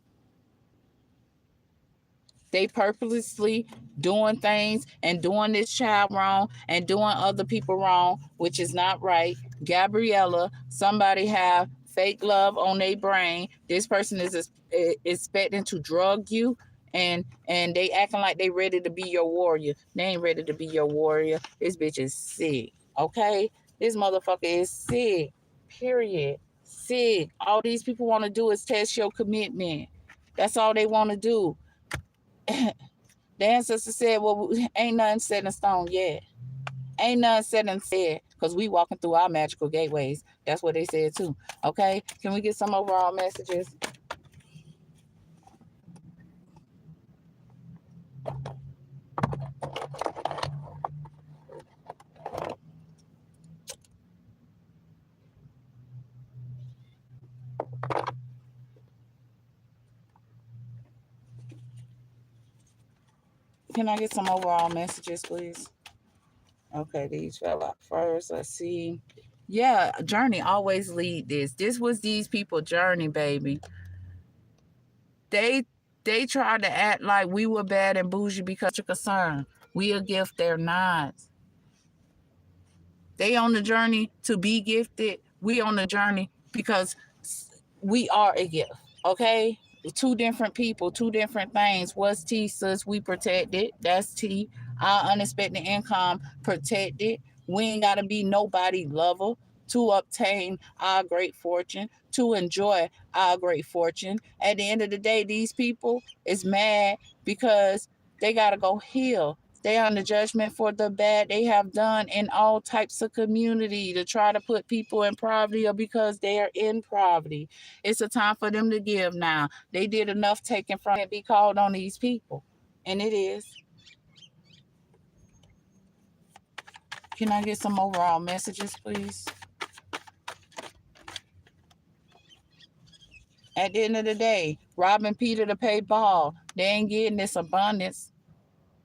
They purposely doing things and doing this child wrong and doing other people wrong, which is not right. Gabriella, somebody have fake love on their brain. This person is expecting to drug you, and they acting like they ready to be your warrior. They ain't ready to be your warrior. This bitch is sick. Okay? This motherfucker is sick. Period. Sick. All these people want to do is test your commitment. That's all they want to do. The ancestor said, well, ain't nothing set in stone yet. Ain't nothing set in said, because we walking through our magical gateways. That's what they said too. Okay? Can we get some overall messages? Can I get some overall messages, please? Okay, these fell out first. Let's see. Yeah, journey always lead this. This was these people journey, baby. They tried to act like we were bad and bougie because of concern. We a gift, they're not. They on the journey to be gifted. We on the journey because we are a gift. Okay? Two different people, two different things. What's T, sis? We protected. That's T. Our unexpected income protected. We ain't gotta be nobody lover to obtain our great fortune, to enjoy our great fortune. At the end of the day, these people is mad because they gotta go heal. They on the judgment for the bad they have done in all types of community to try to put people in poverty or because they are in poverty. It's a time for them to give now. They did enough taking from it be called on these people. And it is. Can I get some overall messages, please? At the end of the day, robbing Peter to pay Paul. They ain't getting this abundance.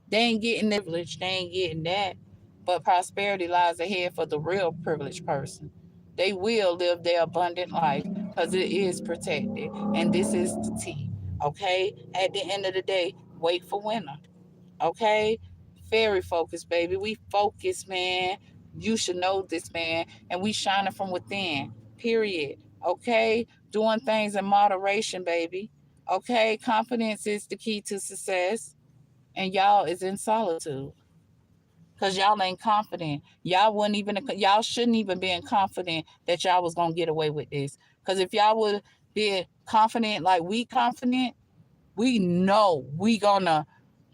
They ain't getting the privilege. They ain't getting that. But prosperity lies ahead for the real privileged person. They will live their abundant life because it is protected. And this is the T. Okay? At the end of the day, wait for winter. Okay? Very focused, baby. We focus, man. You should know this, man. And we shining from within. Period. Okay? Doing things in moderation, baby. Okay? Confidence is the key to success. And y'all is in solitude. Cause y'all ain't confident. Y'all shouldn't even be confident that y'all was gonna get away with this. Cause if y'all would be confident like we confident, we know we gonna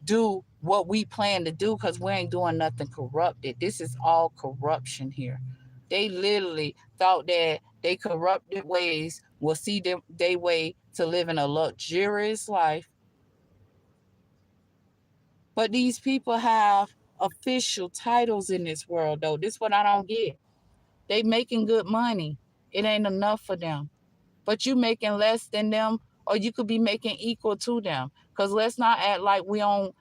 do what we plan to do because we ain't doing nothing corrupted. This is all corruption here. They literally thought that they corrupted ways will see them their way to living a luxurious life. But these people have official titles in this world, though. This is what I don't get. They making good money. It ain't enough for them. But you making less than them, or you could be making equal to them. Because let's not act like we don't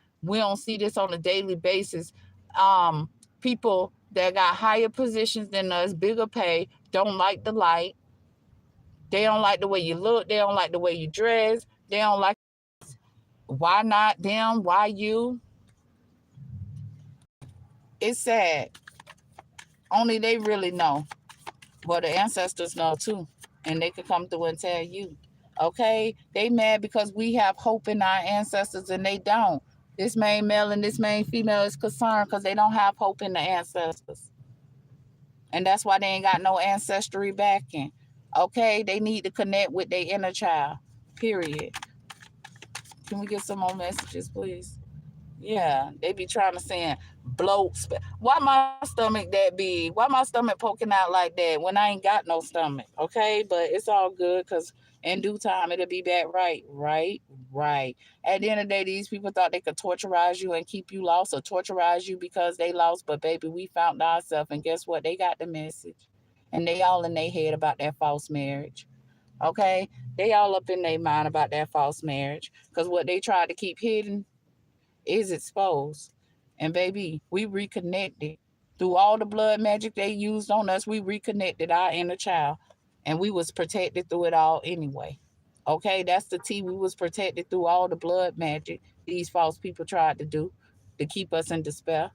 see this on a daily basis. People that got higher positions than us, bigger pay, don't like the light. They don't like the way you look. They don't like the way you dress. They don't like. Why not them? Why you? It's sad. Only they really know. Well, the ancestors know too. And they could come through and tell you. Okay? They mad because we have hope in our ancestors and they don't. This main male and this main female is concerned because they don't have hope in the ancestors. And that's why they ain't got no ancestry backing. Okay? They need to connect with their inner child. Period. Can we get some more messages, please? Yeah, they be trying to say bloat. Why my stomach that big? Why my stomach poking out like that when I ain't got no stomach? Okay, but it's all good because in due time it'll be back right, Right. At the end of the day, these people thought they could torturize you and keep you lost, or torturize you because they lost. But baby, we found ourselves, and guess what? They got the message, and they all in their head about that false marriage. Okay, they all up in their mind about that false marriage, because what they tried to keep hidden is exposed. And baby, we reconnected through all the blood magic they used on us. We reconnected our inner child, and we was protected through it all anyway. Okay, that's the T. We was protected through all the blood magic these false people tried to do to keep us in despair.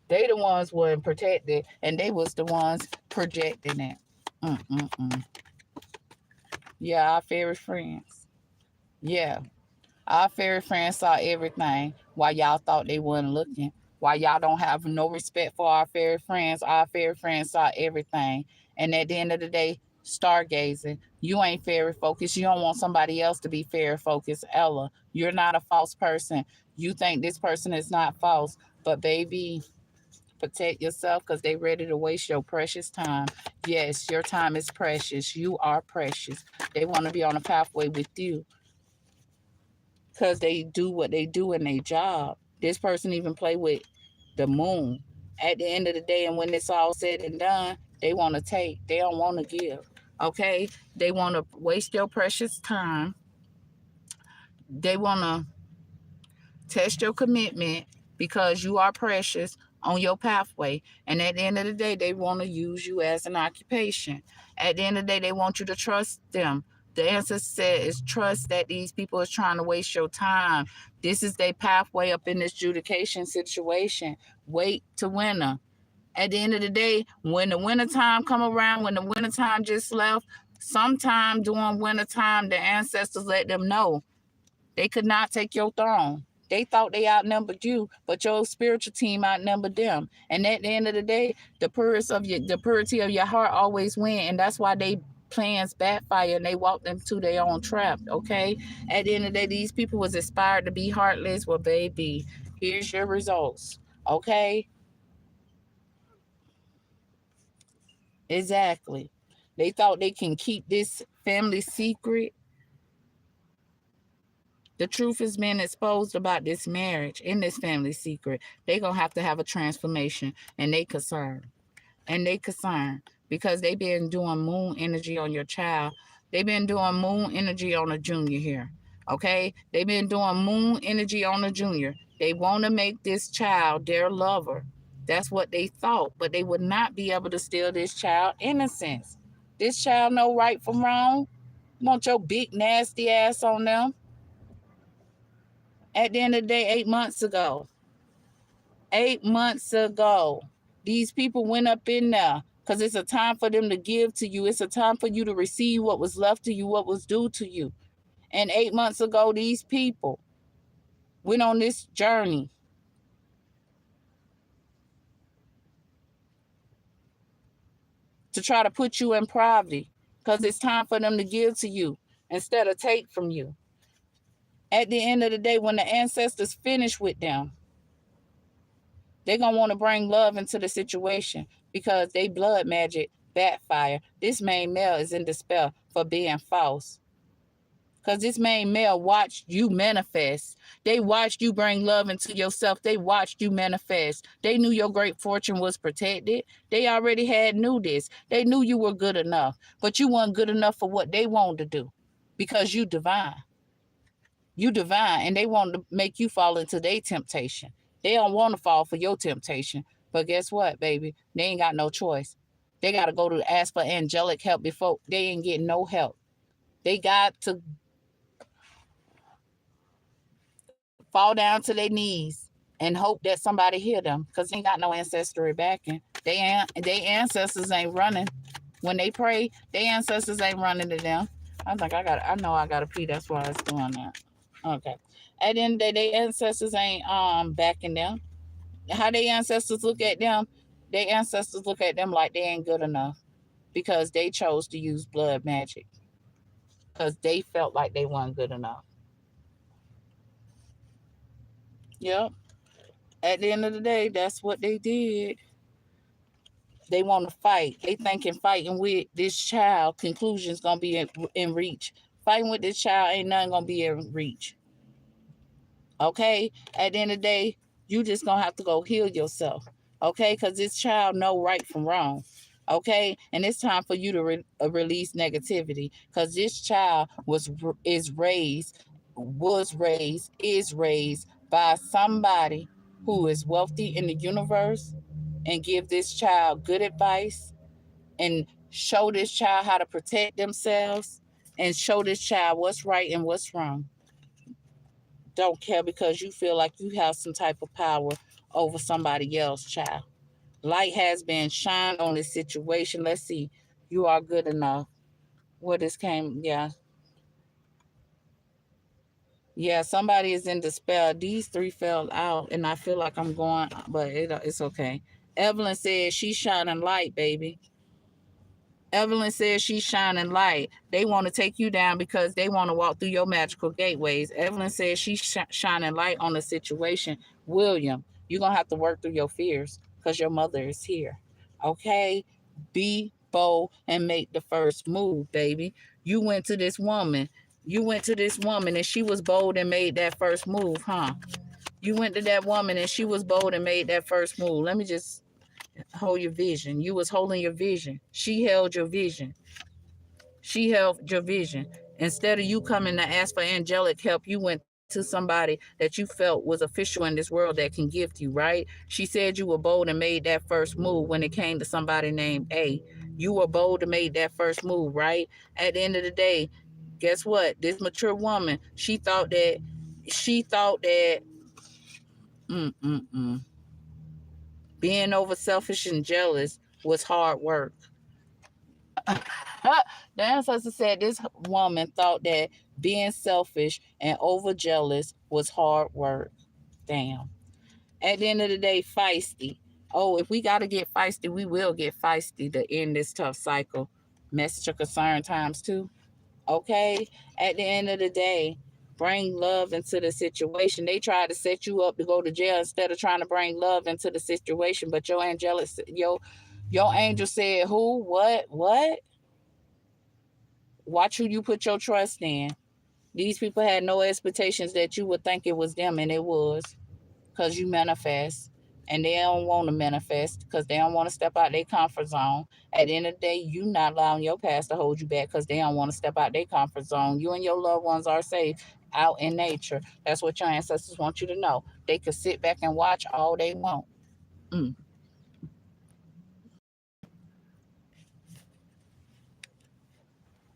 They the ones weren't protected, and they was the ones projecting it. Mm-mm-mm. Yeah, our fairy friends. Yeah, our fairy friends saw everything while y'all thought they wasn't looking. While y'all don't have no respect for our fairy friends saw everything. And at the end of the day, stargazing. You ain't fairy focused. You don't want somebody else to be fairy focused. Ella, you're not a false person. You think this person is not false. But baby, protect yourself, because they ready to waste your precious time. Yes, your time is precious. You are precious. They want to be on a pathway with you, because they do what they do in their job. This person even play with the moon. At the end of the day, and when it's all said and done, they want to take. They don't want to give. Okay? They want to waste your precious time. They want to test your commitment, because you are precious on your pathway. And at the end of the day, they want to use you as an occupation. At the end of the day, they want you to trust them. The answer said is trust that these people is trying to waste your time. This is their pathway up in this adjudication situation. Wait to winter. At the end of the day, when the winter time come around, when the winter time just left, sometime during winter time, the ancestors let them know they could not take your throne. They thought they outnumbered you, but your spiritual team outnumbered them. And at the end of the day, the purity of your heart always win, and that's why they plans backfire and they walked into their own trap. Okay, at the end of the day, these people was inspired to be heartless. Well, baby, here's your results. Okay, exactly. They thought they can keep this family secret. The truth is being exposed about this marriage in this family secret. They gonna have a transformation, and they concerned. And they concerned because they been doing moon energy on your child. They been doing moon energy on a junior here. Okay? They been doing moon energy on a junior. They want to make this child their lover. That's what they thought, but they would not be able to steal this child innocence. This child know right from wrong. Want your big nasty ass on them. At the end of the day, 8 months ago, 8 months ago, these people went up in there because it's a time for them to give to you. It's a time for you to receive what was left to you, what was due to you. And 8 months ago, these people went on this journey to try to put you in poverty, because it's time for them to give to you instead of take from you. At the end of the day, when the ancestors finish with them, they're going to want to bring love into the situation, because they blood magic backfire. This main male is in despair for being false. Because this main male watched you manifest. They watched you bring love into yourself. They watched you manifest. They knew your great fortune was protected. They already knew this. They knew you were good enough. But you weren't good enough for what they wanted to do, because you divine. You divine, and they want to make you fall into their temptation. They don't want to fall for your temptation. But guess what, baby? They ain't got no choice. They got to go to ask for angelic help before they ain't getting no help. They got to fall down to their knees and hope that somebody hear them, because they ain't got no ancestry backing. They ancestors ain't running. When they pray, their ancestors ain't running to them. I know I gotta pee, that's why it's doing that. Okay. At the end of the day, their ancestors ain't backing them. How their ancestors look at them, their ancestors look at them like they ain't good enough, because they chose to use blood magic, because they felt like they weren't good enough. Yep. At the end of the day, that's what they did. They want to fight. They thinking fighting with this child, conclusion's going to be in reach. Fighting with this child ain't nothing going to be in reach. Okay? At the end of the day, you just going to have to go heal yourself. Okay? Because this child know right from wrong. Okay? And it's time for you to release negativity. Because this child is raised by somebody who is wealthy in the universe and give this child good advice and show this child how to protect themselves and show this child what's right and what's wrong. Don't care because you feel like you have some type of power over somebody else, child. Light has been shined on this situation. Let's see. You are good enough. What this came, yeah. Yeah, somebody is in despair. These three fell out, and I feel like I'm going, but it's okay. Evelyn said she's shining light, baby. Evelyn says she's shining light. They want to take you down because they want to walk through your magical gateways. Evelyn says she's shining light on the situation. William, you're going to have to work through your fears because your mother is here. Okay? Be bold and make the first move, baby. You went to this woman. And she was bold and made that first move, huh? You went to that woman and she was bold and made that first move. Let me just hold your vision. You was holding your vision. She held your vision. Instead of you coming to ask for angelic help, you went to somebody that you felt was official in this world that can gift you, right? She said you were bold and made that first move when it came to somebody named A. You were bold and made that first move, right? At the end of the day, guess what? This mature woman, she thought that being over selfish and jealous was hard work. The ancestor said this woman thought that being selfish and over jealous was hard work. Damn. At the end of the day, feisty. Oh, if we got to get feisty, we will get feisty to end this tough cycle. Message of concern times 2. Okay? At the end of the day, bring love into the situation. They tried to set you up to go to jail instead of trying to bring love into the situation. But your angel said, who? What? Watch who you put your trust in. These people had no expectations that you would think it was them, and it was. Because you manifest. And they don't want to manifest because they don't want to step out their comfort zone. At the end of the day, you not allowing your past to hold you back because they don't want to step out their comfort zone. You and your loved ones are safe out in nature. That's what your ancestors want you to know. They could sit back and watch all they want.